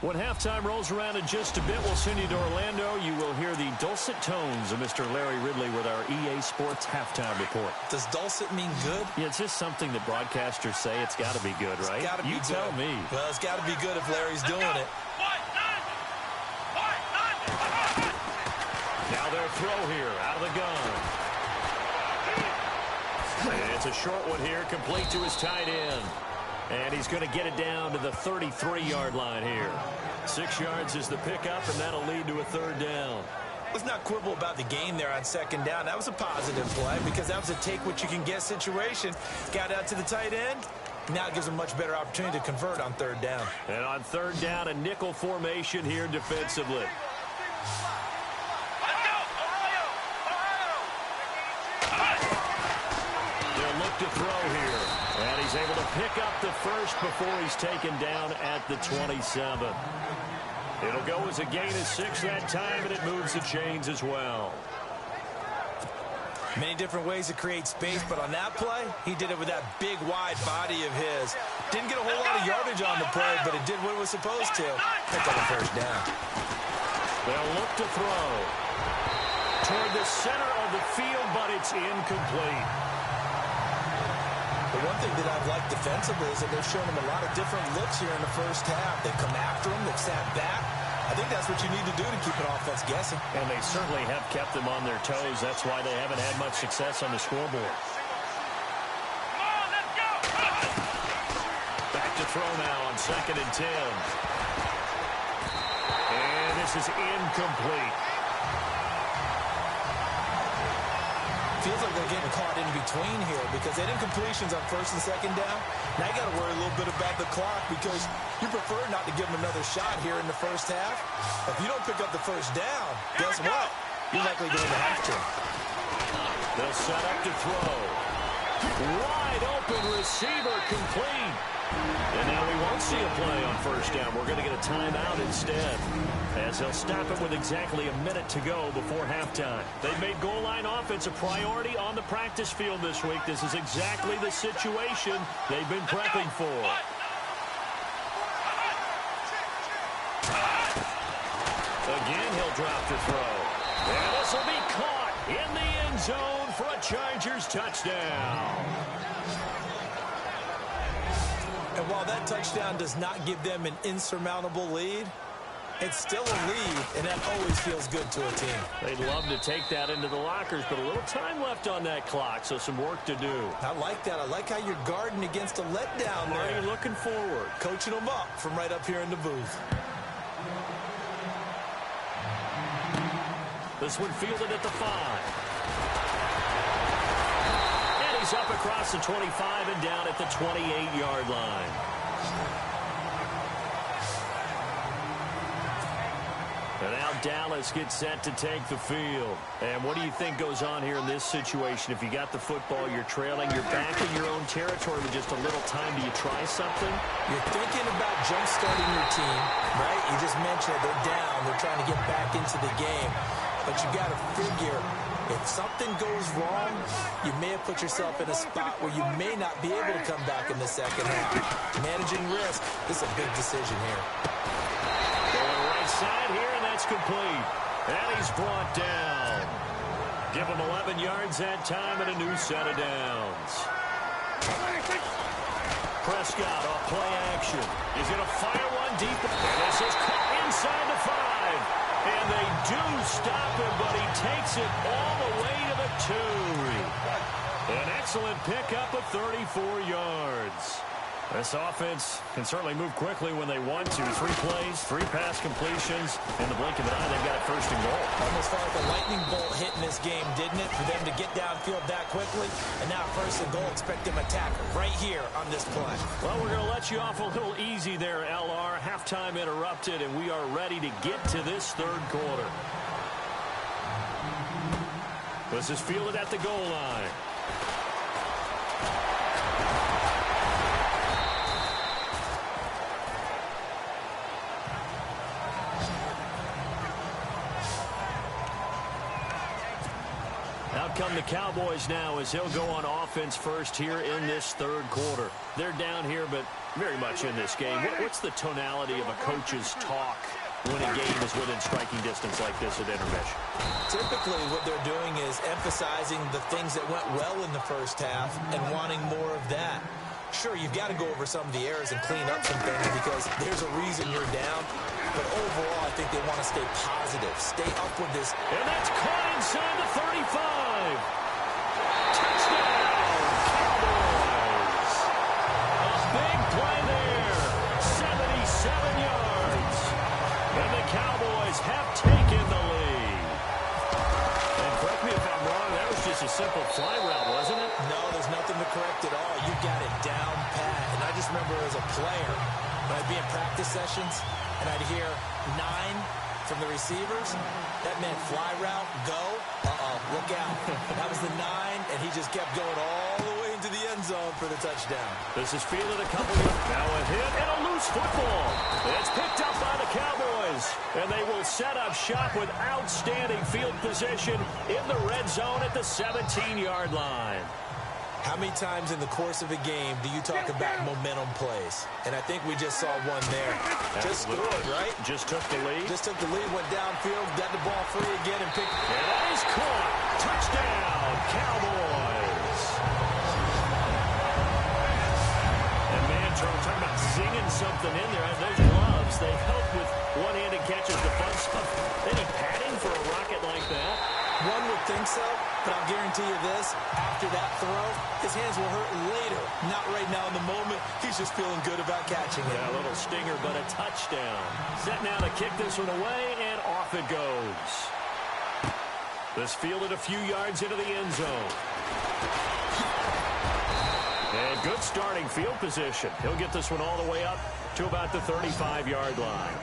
When halftime rolls around in just a bit, we'll send you to Orlando. You will hear the dulcet tones of Mr. Larry Ridley with our EA Sports halftime report. Does dulcet mean good? Yeah, it's just something that broadcasters say. It's got to be good, right? It's gotta be you good. tell me. Well, it's got to be good if Larry's doing it. Now their throw here out of the gun. And it's a short one here, complete to his tight end. And he's going to get it down to the 33-yard line here. 6 yards is the pickup, and that'll lead to a 3rd down. Let's not quibble about the gain there on 2nd down. That was a positive play because that was a take-what-you-can-get situation. Got out to the tight end. Now it gives him a much better opportunity to convert on 3rd down. And on 3rd down, a nickel formation here defensively. They'll look to throw here. And he's able to pick up the first before he's taken down at the 27. It'll go as a gain of 6 that time, and it moves the chains as well. Many different ways to create space, but on that play, he did it with that big, wide body of his. Didn't get a whole lot of yardage on the play, but it did what it was supposed to. Pick up the 1st down. They'll look to throw toward the center of the field, but it's incomplete. The one thing that I've liked defensively is that they've shown him a lot of different looks here in the first half. They've come after him, they've sat back, I think that's what you need to do to keep an offense guessing. And they certainly have kept them on their toes. That's why they haven't had much success on the scoreboard. Back to throw now on 2nd and 10. And this is incomplete. Feels like they're getting caught in between here because they did incompletions on 1st and 2nd down. Now you got to worry a little bit about the clock because you prefer not to give them another shot here in the first half. If you don't pick up the first down, guess what? You're likely going to have to. They'll set up to throw. Wide open receiver complete. And now we won't see a play on 1st down. We're going to get a timeout instead, as they'll stop it with exactly a minute to go before halftime. They've made goal line offense a priority on the practice field this week. This is exactly the situation they've been prepping for. Again, he'll drop to throw. And this will be caught in the end zone for a Chargers touchdown. And while that touchdown does not give them an insurmountable lead, it's still a lead, and that always feels good to a team. They'd love to take that into the lockers, but a little time left on that clock, so some work to do. I like that. I like how you're guarding against a letdown there. Already looking forward. Coaching them up from right up here in the booth. This one fielded at the 5. And he's up across the 25 and down at the 28-yard line. And now Dallas gets set to take the field. And what do you think goes on here in this situation? If you got the football, you're trailing, you're back in your own territory with just a little time. Do you try something? You're thinking about jump-starting your team, right? You just mentioned it. They're down. They're trying to get back into the game. But you got to figure, if something goes wrong, you may have put yourself in a spot where you may not be able to come back in the second half. Managing risk, this is a big decision here. Going right side here, and that's complete. And he's brought down. Give him 11 yards that time and a new set of downs. Prescott off play action. He's going to fire one deep. And this is caught inside the 5. And they do stop him, but he takes it all the way to the 2. An excellent pickup of 34 yards. This offense can certainly move quickly when they want to. 3 plays, 3 pass completions. In the blink of an eye, they've got it 1st and goal. Almost felt like a lightning bolt hit in this game, didn't it? For them to get downfield that quickly. And now 1st and goal, expect them to attack right here on this play. Well, we're going to let you off a little easy there, LR. Halftime interrupted, and we are ready to get to this 3rd quarter. This is fielded at the goal line. Out come the Cowboys now as he'll go on offense first here in this 3rd quarter. They're down here, but very much in this game. What's the tonality of a coach's talk when a game is within striking distance like this at intermission? Typically, what they're doing is emphasizing the things that went well in the first half and wanting more of that. Sure, you've got to go over some of the errors and clean up some things because there's a reason you're down. But overall, I think they want to stay positive, stay up with this. And that's caught inside the 35. Touchdown, Cowboys. A big play there. 77 yards. And the Cowboys have taken the lead. And correct me if I'm wrong, that was just a simple fly route, wasn't it? No, there's nothing to correct at all. You got it down pat. And I just remember as a player, when I'd be in practice sessions, and I'd hear 9 from the receivers. That meant fly route, go. Look out. That was the 9, and he just kept going all the way into the end zone for the touchdown. This is fielded a couple of now a hit and a loose football. It's picked up by the Cowboys, and they will set up shop with outstanding field position in the red zone at the 17-yard line. How many times in the course of a game do you talk about momentum plays? And I think we just saw one there. Just scored, right? Just took the lead. Just took the lead, went downfield, got the ball free again, and picked. And that is caught. Touchdown, Cowboys. And man, Charles, talking about zinging something in there. Those gloves, they help with one-handed catches the fun stuff. Any padding for a rocket like that? One would think so, but I'll guarantee you this. After that throw, his hands will hurt later. Not right now in the moment. He's just feeling good about catching it. Yeah, a little stinger, but a touchdown. Set now to kick this one away, and off it goes. This fielded a few yards into the end zone. And good starting field position. He'll get this one all the way up to about the 35-yard line.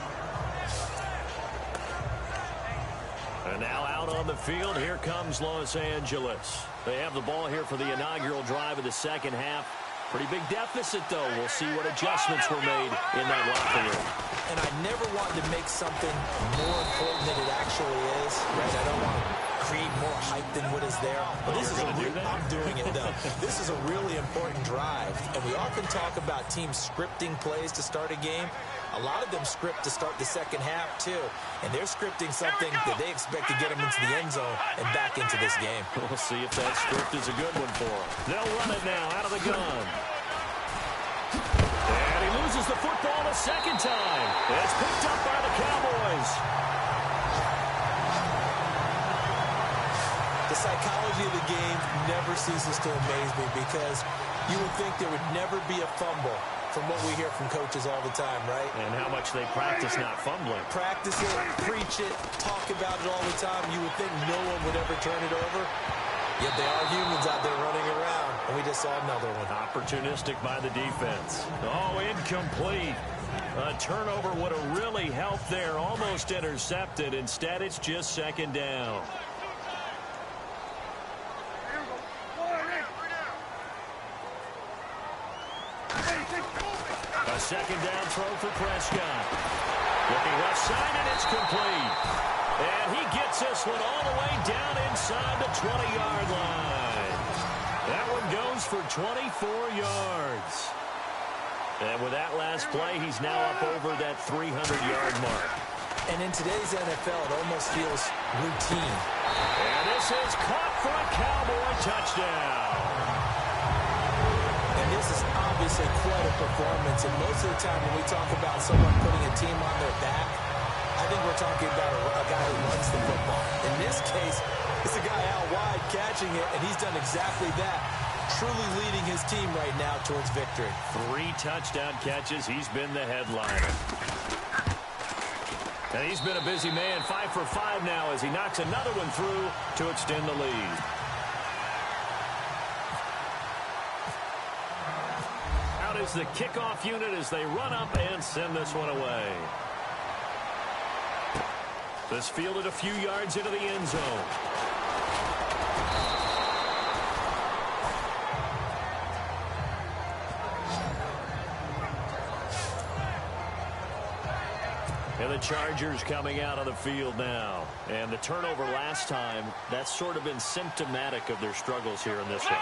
And now out on the field, here comes Los Angeles. They have the ball here for the inaugural drive of the second half. Pretty big deficit, though. We'll see what adjustments were made in that locker room. And I never wanted to make something more important than it actually is. Right? I don't want to create more hype than what is there. But this is I'm doing it, though. This is a really important drive. And we often talk about teams scripting plays to start a game. A lot of them script to start the second half, too. And they're scripting something that they expect to get them into the end zone and back into this game. We'll see if that script is a good one for them. They'll run it now out of the gun. And he loses the football a second time. It's picked up by the Cowboys. The psychology of the game never ceases to amaze me because you would think there would never be a fumble from what we hear from coaches all the time, right? And how much they practice not fumbling. Practice it, preach it, talk about it all the time. You would think no one would ever turn it over. Yet they are humans out there running around, and we just saw another one. Opportunistic by the defense. Oh, incomplete. A turnover would have really helped there. Almost intercepted. Instead, it's just second down. A second down throw for Prescott. Looking left side, and it's complete. And he gets this one all the way down inside the 20-yard line. That one goes for 24 yards. And with that last play, he's now up over that 300-yard mark. And in today's NFL, it almost feels routine. And this is caught for a Cowboy touchdown. And this is obviously quite a performance. And most of the time when we talk about someone putting a team on their back, I think we're talking about a guy who runs the football. In this case, it's a guy out wide catching it, and he's done exactly that, truly leading his team right now towards victory. 3 touchdown catches. He's been the headliner. And he's been a busy man, 5 for 5 now as he knocks another one through to extend the lead. Out is the kickoff unit as they run up and send this one away. This fielded a few yards into the end zone. And the Chargers coming out on the field now. And the turnover last time, that's sort of been symptomatic of their struggles here in this one.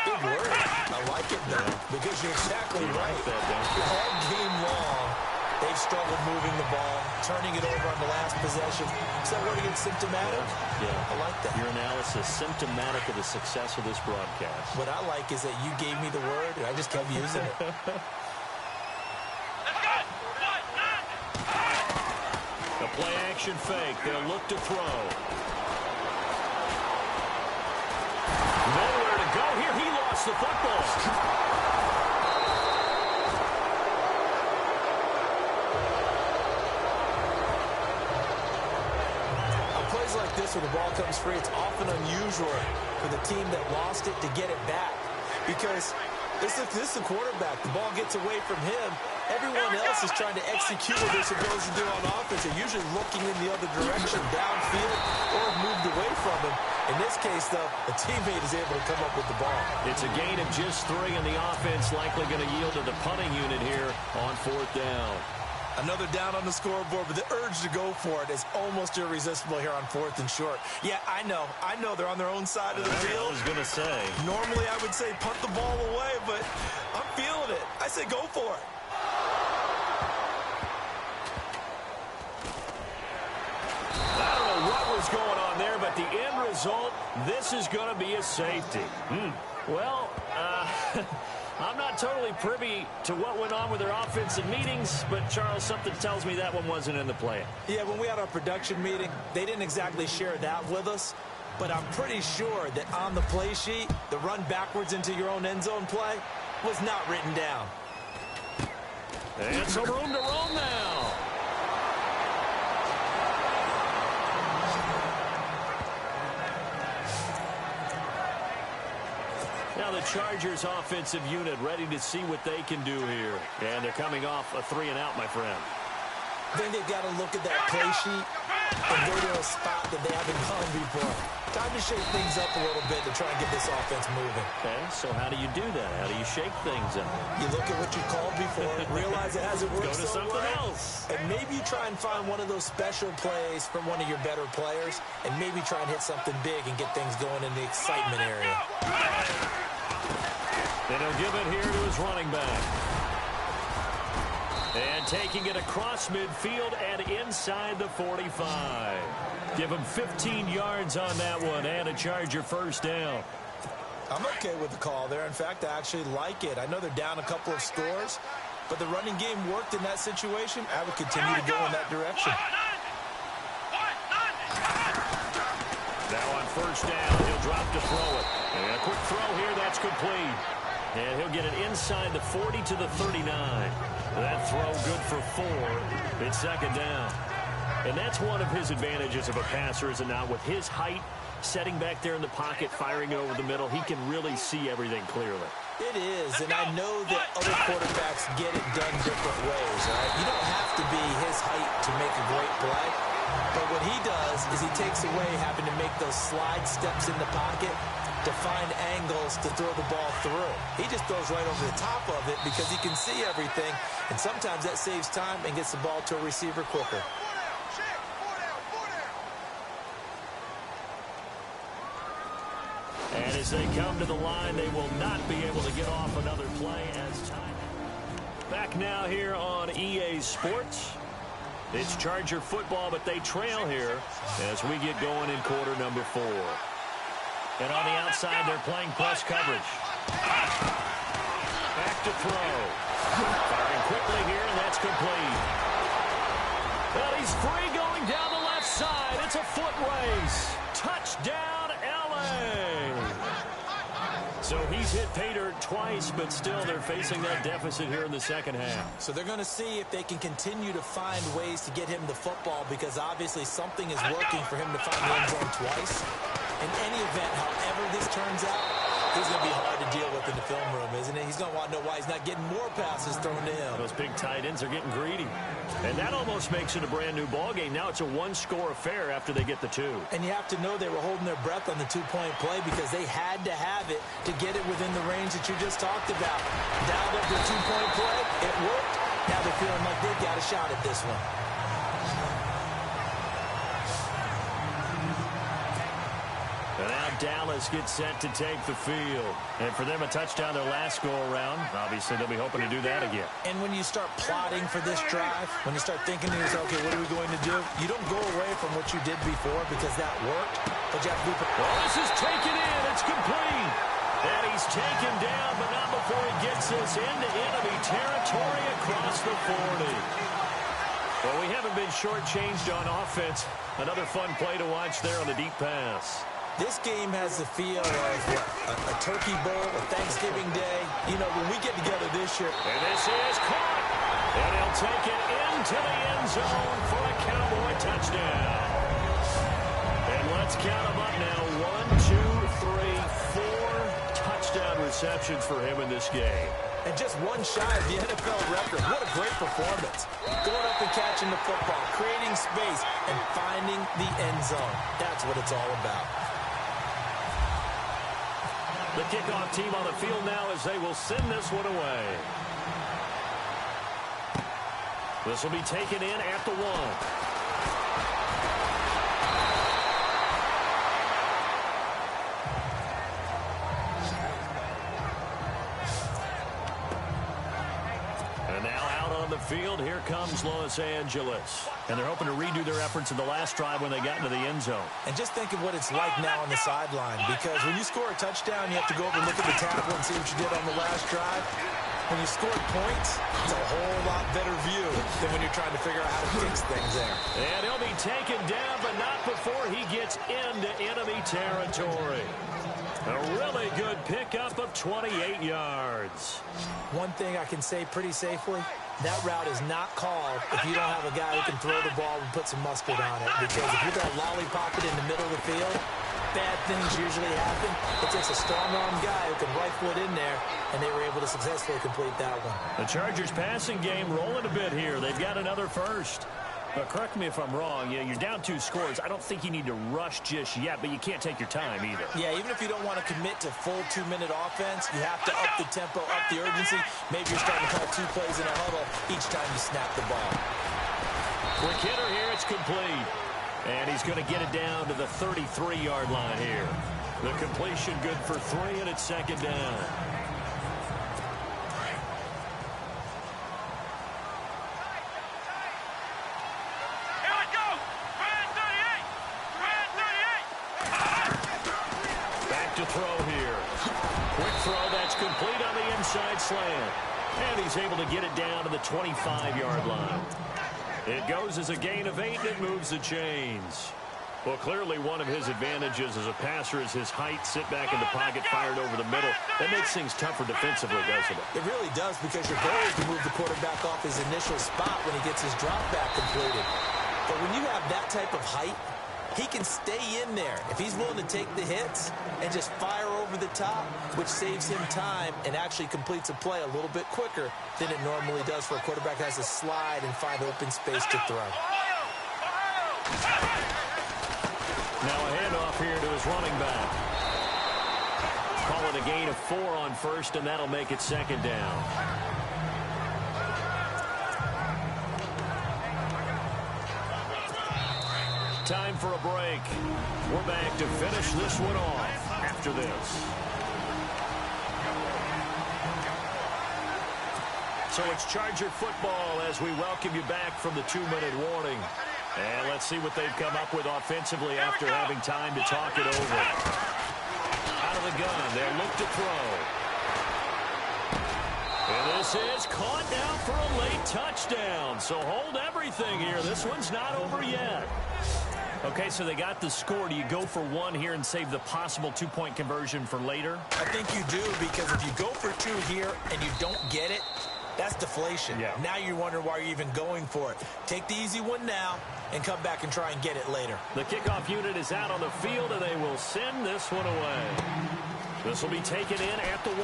Big word. I like it, though, because you're exactly right. All game long, they've struggled moving the ball, turning it over on the last possession. Is that word against symptomatic? Yeah. I like that. Your analysis, symptomatic of the success of this broadcast. What I like is that you gave me the word, and I just kept using it. The play action fake. They'll look to throw. Nowhere to go here. He lost the football. Plays like this where the ball comes free, it's often unusual for the team that lost it to get it back because this is the quarterback. The ball gets away from him. Everyone else is trying to execute what they're supposed to do on offense. They're usually looking in the other direction, downfield, or moved away from him. In this case, though, a teammate is able to come up with the ball. It's a gain of just 3, and the offense likely going to yield to the punting unit here on 4th down. Another down on the scoreboard, but the urge to go for it is almost irresistible here on 4th and short. Yeah, I know they're on their own side of the field. I was going to say. Normally I would say punt the ball away, but I'm feeling it. I say go for it. I don't know what was going on there, but the end result, this is going to be a safety. Well, I'm not totally privy to what went on with their offensive meetings, but, Charles, something tells me that one wasn't in the plan. Yeah, when we had our production meeting, they didn't exactly share that with us, but I'm pretty sure that on the play sheet, the run backwards into your own end zone play was not written down. And some room to roam now. Now the Chargers offensive unit ready to see what they can do here. And they're coming off a 3-and-out, my friend. I think they've got to look at that play sheet and go to a spot that they haven't gone before. Time to shake things up a little bit to try and get this offense moving. Okay, so how do you do that? How do you shake things up? You look at what you called before, realize it hasn't worked Go to so something well, else. and maybe you try and find one of those special plays from one of your better players, and maybe try and hit something big and get things going in the excitement area. Then he'll give it here to his running back. And taking it across midfield and inside the 45. Give him 15 yards on that one and a Charger first down. I'm okay with the call there. In fact, I actually like it. I know they're down a couple of scores, but the running game worked in that situation. I would continue to go in that direction. Now on first down, he'll drop to throw it. And a quick throw here, that's complete. And he'll get it inside the 40 to the 39. That throw good for 4. It's second down. And that's one of his advantages of a passer, is it not? With his height, setting back there in the pocket, firing it over the middle, he can really see everything clearly. It is, and I know that other quarterbacks get it done different ways, right? You don't have to be his height to make a great play. But what he does is he takes away having to make those slide steps in the pocket to find angles to throw the ball through. He just throws right over the top of it because he can see everything, and sometimes that saves time and gets the ball to a receiver quicker. And as they come to the line, they will not be able to get off another play as time. Back now here on EA Sports. It's Charger football, but they trail here as we get going in quarter number 4. And on the outside, they're playing press coverage. Back to throw. Firing quickly here, and that's complete. Well, he's free going down the left side. It's a foot race. Touchdown, L.A. So he's hit pay dirt twice, but still they're facing that deficit here in the second half. So they're going to see if they can continue to find ways to get him the football, because obviously something is working for him to find the end zone twice. In any event, however this turns out, he's going to be hard to deal with in the film room, isn't it? He's going to want to know why he's not getting more passes thrown to him. Those big tight ends are getting greedy. And that almost makes it a brand-new ball game. Now it's a one-score affair after they get the 2. And you have to know they were holding their breath on the 2-point play because they had to have it to get it within the range that you just talked about. Dialed up their 2-point play. It worked. Now they're feeling like they've got a shot at this one. And now Dallas gets set to take the field. And for them, a touchdown their last go-around. Obviously, they'll be hoping to do that again. And when you start plotting for this drive, when you start thinking to yourself, okay, what are we going to do? You don't go away from what you did before because that worked. But you have to be prepared. Well, this is taken in. It's complete. And he's taken down, but not before he gets this into enemy territory across the 40. Well, we haven't been shortchanged on offense. Another fun play to watch there on the deep pass. This game has the feel of a turkey bowl, a Thanksgiving day. You know, when we get together this year. And this is caught. And he'll take it into the end zone for a Cowboy touchdown. And let's count them up now. 1, 2, 3, 4 touchdown receptions for him in this game. And just one shy of the NFL record. What a great performance. Going up and catching the football, creating space, and finding the end zone. That's what it's all about. The kickoff team on the field now as they will send this one away. This will be taken in at the 1. And now out on the field, here here comes Los Angeles. And they're hoping to redo their efforts in the last drive when they got into the end zone. And just think of what it's like now on the sideline, because when you score a touchdown, you have to go over and look at the tablet and see what you did on the last drive. When you scored points, it's a whole lot better view than when you're trying to figure out how to fix things there. And he'll be taken down, but not before he gets into enemy territory. A really good pickup of 28 yards. One thing I can say pretty safely, that route is not called if you don't have a guy who can throw the ball and put some mustard on it. Because if you're going to lollipop it in the middle of the field, bad things usually happen. It takes a strong-armed guy who can rifle it in there, and they were able to successfully complete that one. The Chargers passing game rolling a bit here. They've got another first. But correct me if I'm wrong. You're down 2 scores. I don't think you need to rush just yet, but you can't take your time either. Yeah, even if you don't want to commit to full 2-minute offense, you have to up the tempo, up the urgency. Maybe you're starting to call 2 plays in a huddle each time you snap the ball. Quick hitter here. It's complete. And he's going to get it down to the 33-yard line here. The completion good for 3, and it's second down. To throw here. Quick throw that's complete on the inside slant. And he's able to get it down to the 25-yard line. It goes as a gain of 8, and it moves the chains. Well, clearly one of his advantages as a passer is his height. Sit back in the pocket, fired over the middle. That makes things tougher defensively, doesn't it? It really does, because your goal is to move the quarterback off his initial spot when he gets his drop back completed. But when you have that type of height, he can stay in there if he's willing to take the hits and just fire over the top, which saves him time and actually completes a play a little bit quicker than it normally does for a quarterback that has to slide and find open space to throw. Now a handoff here to his running back. Call it a gain of 4 on first, and that'll make it second down. Time for a break. We're back to finish this one off after this. So it's Charger football as we welcome you back from the 2-minute warning. And let's see what they've come up with offensively after having time to talk it over. Out of the gun, they'll look to throw. And this is caught now for a late touchdown. So hold everything here. This one's not over yet. Okay, so they got the score. Do you go for 1 here and save the possible 2-point conversion for later? I think you do, because if you go for 2 here and you don't get it, that's deflation. Yeah. Now you wonder why you're even going for it. Take the easy one now and come back and try and get it later. The kickoff unit is out on the field, and they will send this one away. This will be taken in at the 1.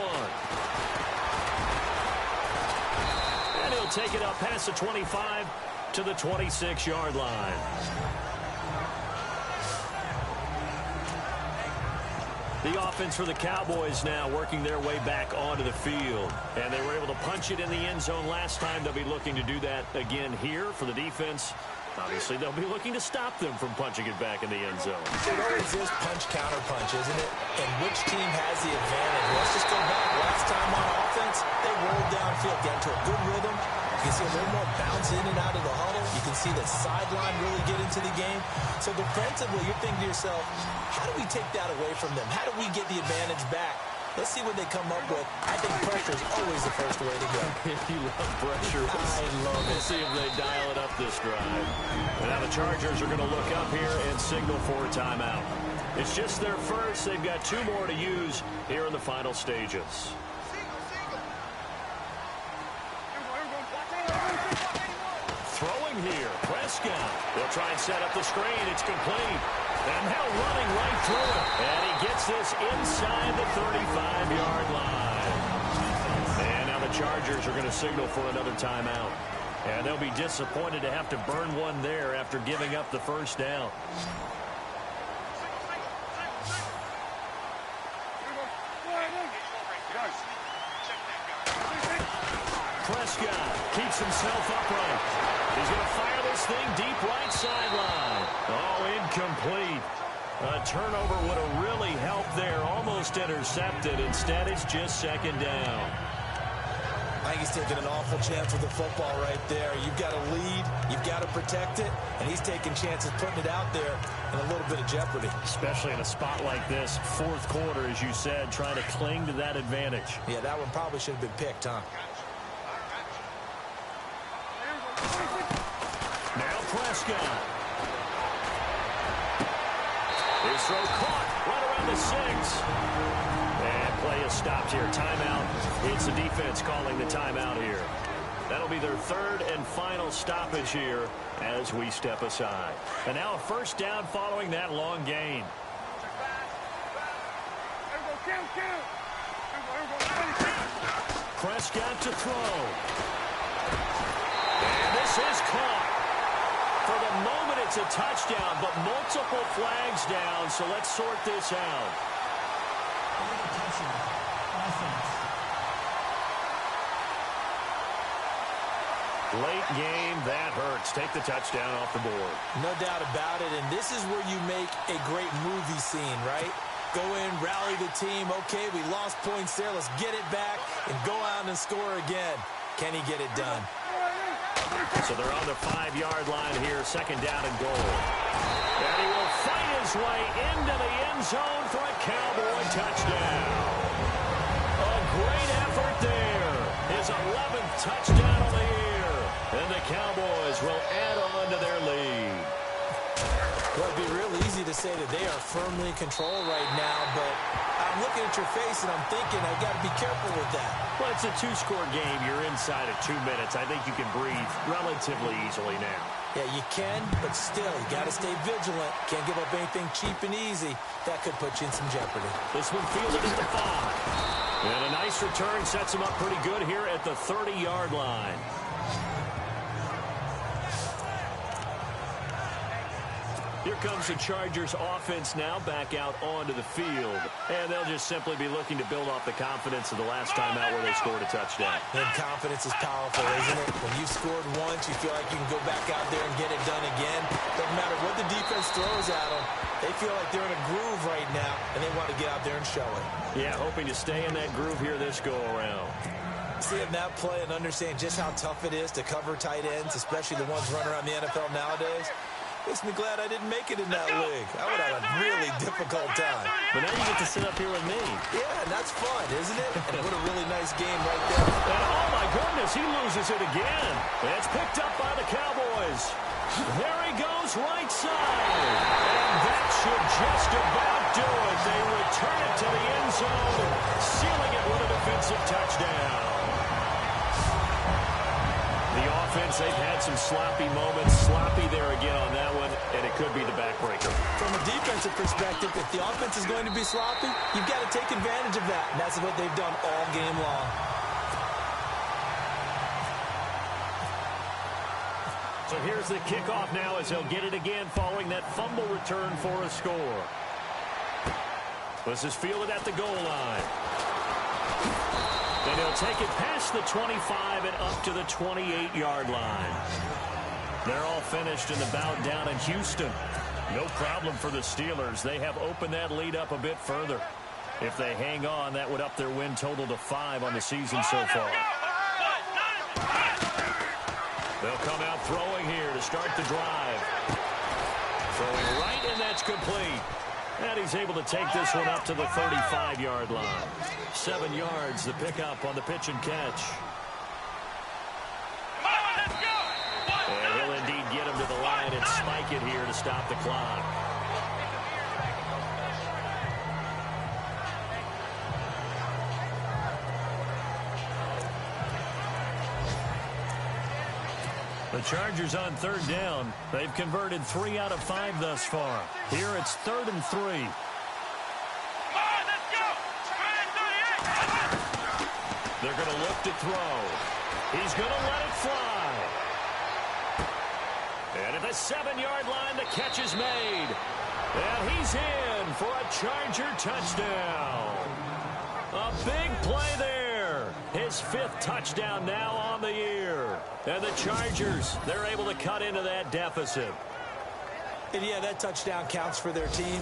And he'll take it up past the 25 to the 26-yard line. The offense for the Cowboys now working their way back onto the field. And they were able to punch it in the end zone last time. They'll be looking to do that again here for the defense. Obviously, they'll be looking to stop them from punching it back in the end zone. It always is punch-counter punch, isn't it? And which team has the advantage? Let's just go back. Last time on offense, they rolled downfield, got into a good rhythm. You can see a little more bounce in and out of the huddle. You can see the sideline really get into the game. So defensively, you're thinking to yourself, how do we take that away from them? How do we get the advantage back? Let's see what they come up with. I think pressure is always the first way to go. You love pressure. I love it. We'll see if they dial it up this drive. And now the Chargers are going to look up here and signal for a timeout. It's just their first. They've got 2 more to use here in the final stages. Throwing here, Prescott. They'll try and set up the screen. It's complete. And now running right through it. And he gets this inside the 35-yard line. And now the Chargers are going to signal for another timeout. And they'll be disappointed to have to burn one there after giving up the first down. Prescott keeps himself upright. He's going to fire this thing deep right sideline. Oh, incomplete. A turnover would have really helped there. Almost intercepted. Instead, it's just second down. I think he's taking an awful chance with the football right there. You've got to lead, you've got to protect it, and he's taking chances putting it out there in a little bit of jeopardy. Especially in a spot like this, fourth quarter, as you said, trying to cling to that advantage. Yeah, that one probably should have been picked, huh? Now Prescott. His throw caught right around the 6. And play is stopped here. Timeout. It's the defense calling the timeout here. That'll be their third and final stoppage here as we step aside. And now a first down following that long gain. Prescott to throw. And this is caught. For the moment, it's a touchdown, but multiple flags down, so let's sort this out. Late game, that hurts. Take the touchdown off the board. No doubt about it, and this is where you make a great movie scene, right? Go in, rally the team. Okay, we lost points there. Let's get it back and go out and score again. Can he get it done? So they're on the 5-yard line here, second down and goal. And he will fight his way into the end zone for a Cowboy touchdown. A great effort there. His 11th touchdown of the year. And the Cowboys will add on to their lead. Well, it'd be real easy to say that they are firmly in control right now, but I'm looking at your face and I'm thinking I've got to be careful with that. Well, it's a 2-score game. You're inside of 2 minutes. I think you can breathe relatively easily now. Yeah, you can, but still, you got to stay vigilant. Can't give up anything cheap and easy. That could put you in some jeopardy. This one fielded at the 5. And a nice return sets him up pretty good here at the 30-yard line. Here comes the Chargers offense now back out onto the field. And they'll just simply be looking to build off the confidence of the last time out where they scored a touchdown. And confidence is powerful, isn't it? When you've scored once, you feel like you can go back out there and get it done again. Doesn't matter what the defense throws at them. They feel like they're in a groove right now, and they want to get out there and show it. Yeah, hoping to stay in that groove here this go-around. Seeing that play and understand just how tough it is to cover tight ends, especially the ones running around the NFL nowadays, makes me glad I didn't make it in that league. I would have a really difficult time. But now you get to sit up here with me. Yeah, and that's fun, isn't it? And what a really nice game right there. And oh, my goodness, he loses it again. It's picked up by the Cowboys. There he goes, right side. And that should just about do it. They return it to the end zone, sealing it with a defensive touchdown. The offense, they've had some sloppy moments. Sloppy there again on that one, and it could be the backbreaker. From a defensive perspective, if the offense is going to be sloppy, you've got to take advantage of that, and that's what they've done all game long. So here's the kickoff now as they'll get it again following that fumble return for a score. This is fielded at the goal line. And he'll take it past the 25 and up to the 28-yard line. They're all finished in the bout down in Houston. No problem for the Steelers. They have opened that lead up a bit further. If they hang on, that would up their win total to 5 on the season so far. They'll come out throwing here to start the drive. Throwing right, and that's complete. And he's able to take this one up to the 35-yard line. 7 yards, the pickup on the pitch and catch. And he'll indeed get him to the line and spike it here to stop the clock. The Chargers on third down. They've converted 3 out of 5 thus far. Here it's 3rd and 3. They're going to look to throw. He's going to let it fly. And at the 7-yard line, the catch is made. And he's in for a Charger touchdown. A big play there. His 5th touchdown now on the year. And the Chargers, they're able to cut into that deficit. And yeah, that touchdown counts for their team,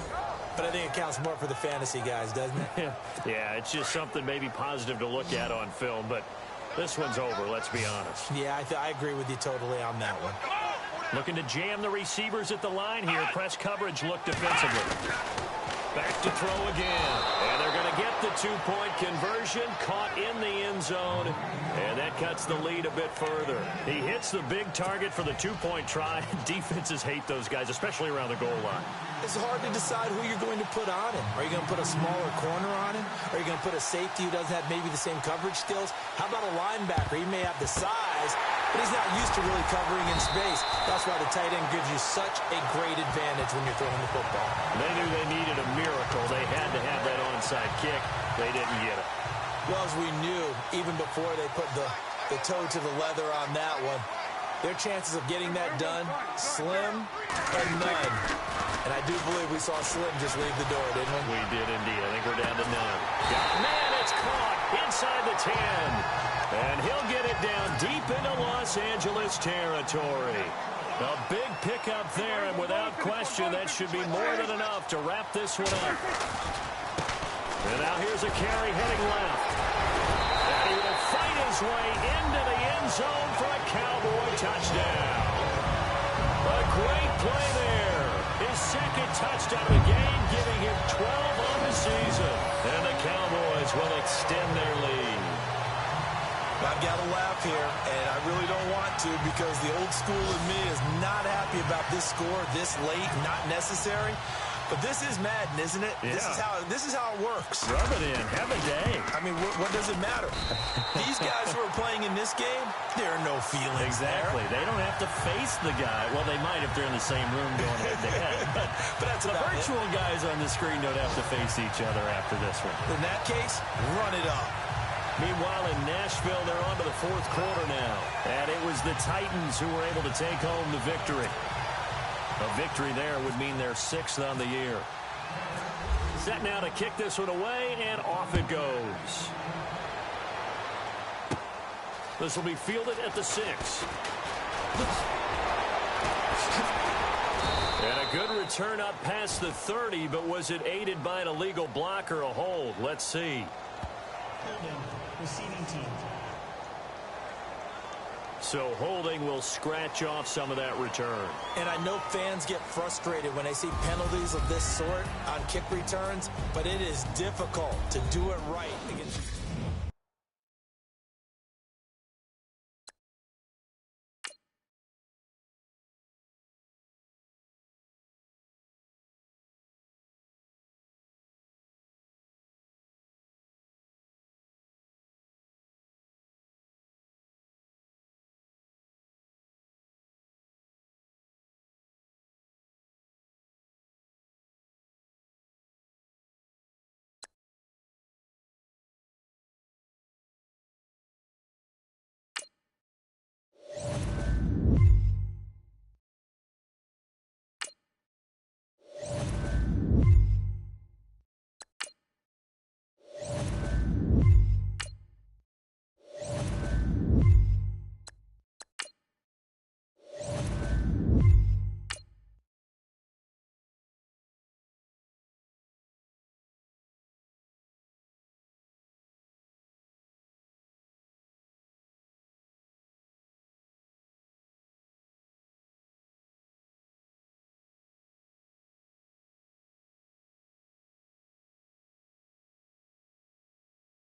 but I think it counts more for the fantasy guys, doesn't it? Yeah, it's just something maybe positive to look at on film, but This one's over, let's be honest. Yeah, I agree with you totally on that one. Looking to jam the receivers at the line here. Press coverage look defensively. Back to throw again. And they're going to get the two-point conversion. Caught in the end zone. And that cuts the lead a bit further. He hits the big target for the two-point try. Defenses hate those guys, especially around the goal line. It's hard to decide who you're going to put on him. Are you going to put a smaller corner on him? Are you going to put a safety who doesn't have maybe the same coverage skills? How about a linebacker? He may have the size, but he's not used to really covering in space. That's why the tight end gives you such a great advantage when you're throwing the football. They knew they needed a miracle. They had to have that onside kick. They didn't get it. Well, as we knew, even before they put the toe to the leather on that one, their chances of getting that done, slim and none. And I do believe we saw Slim just leave the door, didn't we? We did indeed. I think we're down to none. Man, it's caught inside the 10. And he'll get it down deep into Los Angeles territory. A big pickup there, and without question, that should be more than enough to wrap this one up. And now here's a carry heading left. And he will fight his way into the end zone for a Cowboy touchdown. A great play there. His second touchdown of the game, giving him 12 on the season. And the Cowboys will extend their lead. I've got to laugh here, and I really don't want to because the old school in me is not happy about this score this late, not necessary. But this is Madden, isn't it? Yeah. This is how it works. Rub it in. Have a day. I mean, what does it matter? These guys who are playing in this game, there are no feelings Exactly. there. They don't have to face the guy. Well, they might if they're in the same room going head-to-head. But that's the about virtual guys on the screen don't have to face each other after this one. In that case, run it up. Meanwhile, in Nashville, they're on to the fourth quarter now. And it was the Titans who were able to take home the victory. A victory there would mean they're 6th on the year. Set now to kick this one away, and off it goes. This will be fielded at the 6. And a good return up past the 30, but was it aided by an illegal block or a hold? Let's see. Holding, receiving team. So holding will scratch off some of that return. And I know fans get frustrated when they see penalties of this sort on kick returns, but it is difficult to do it right against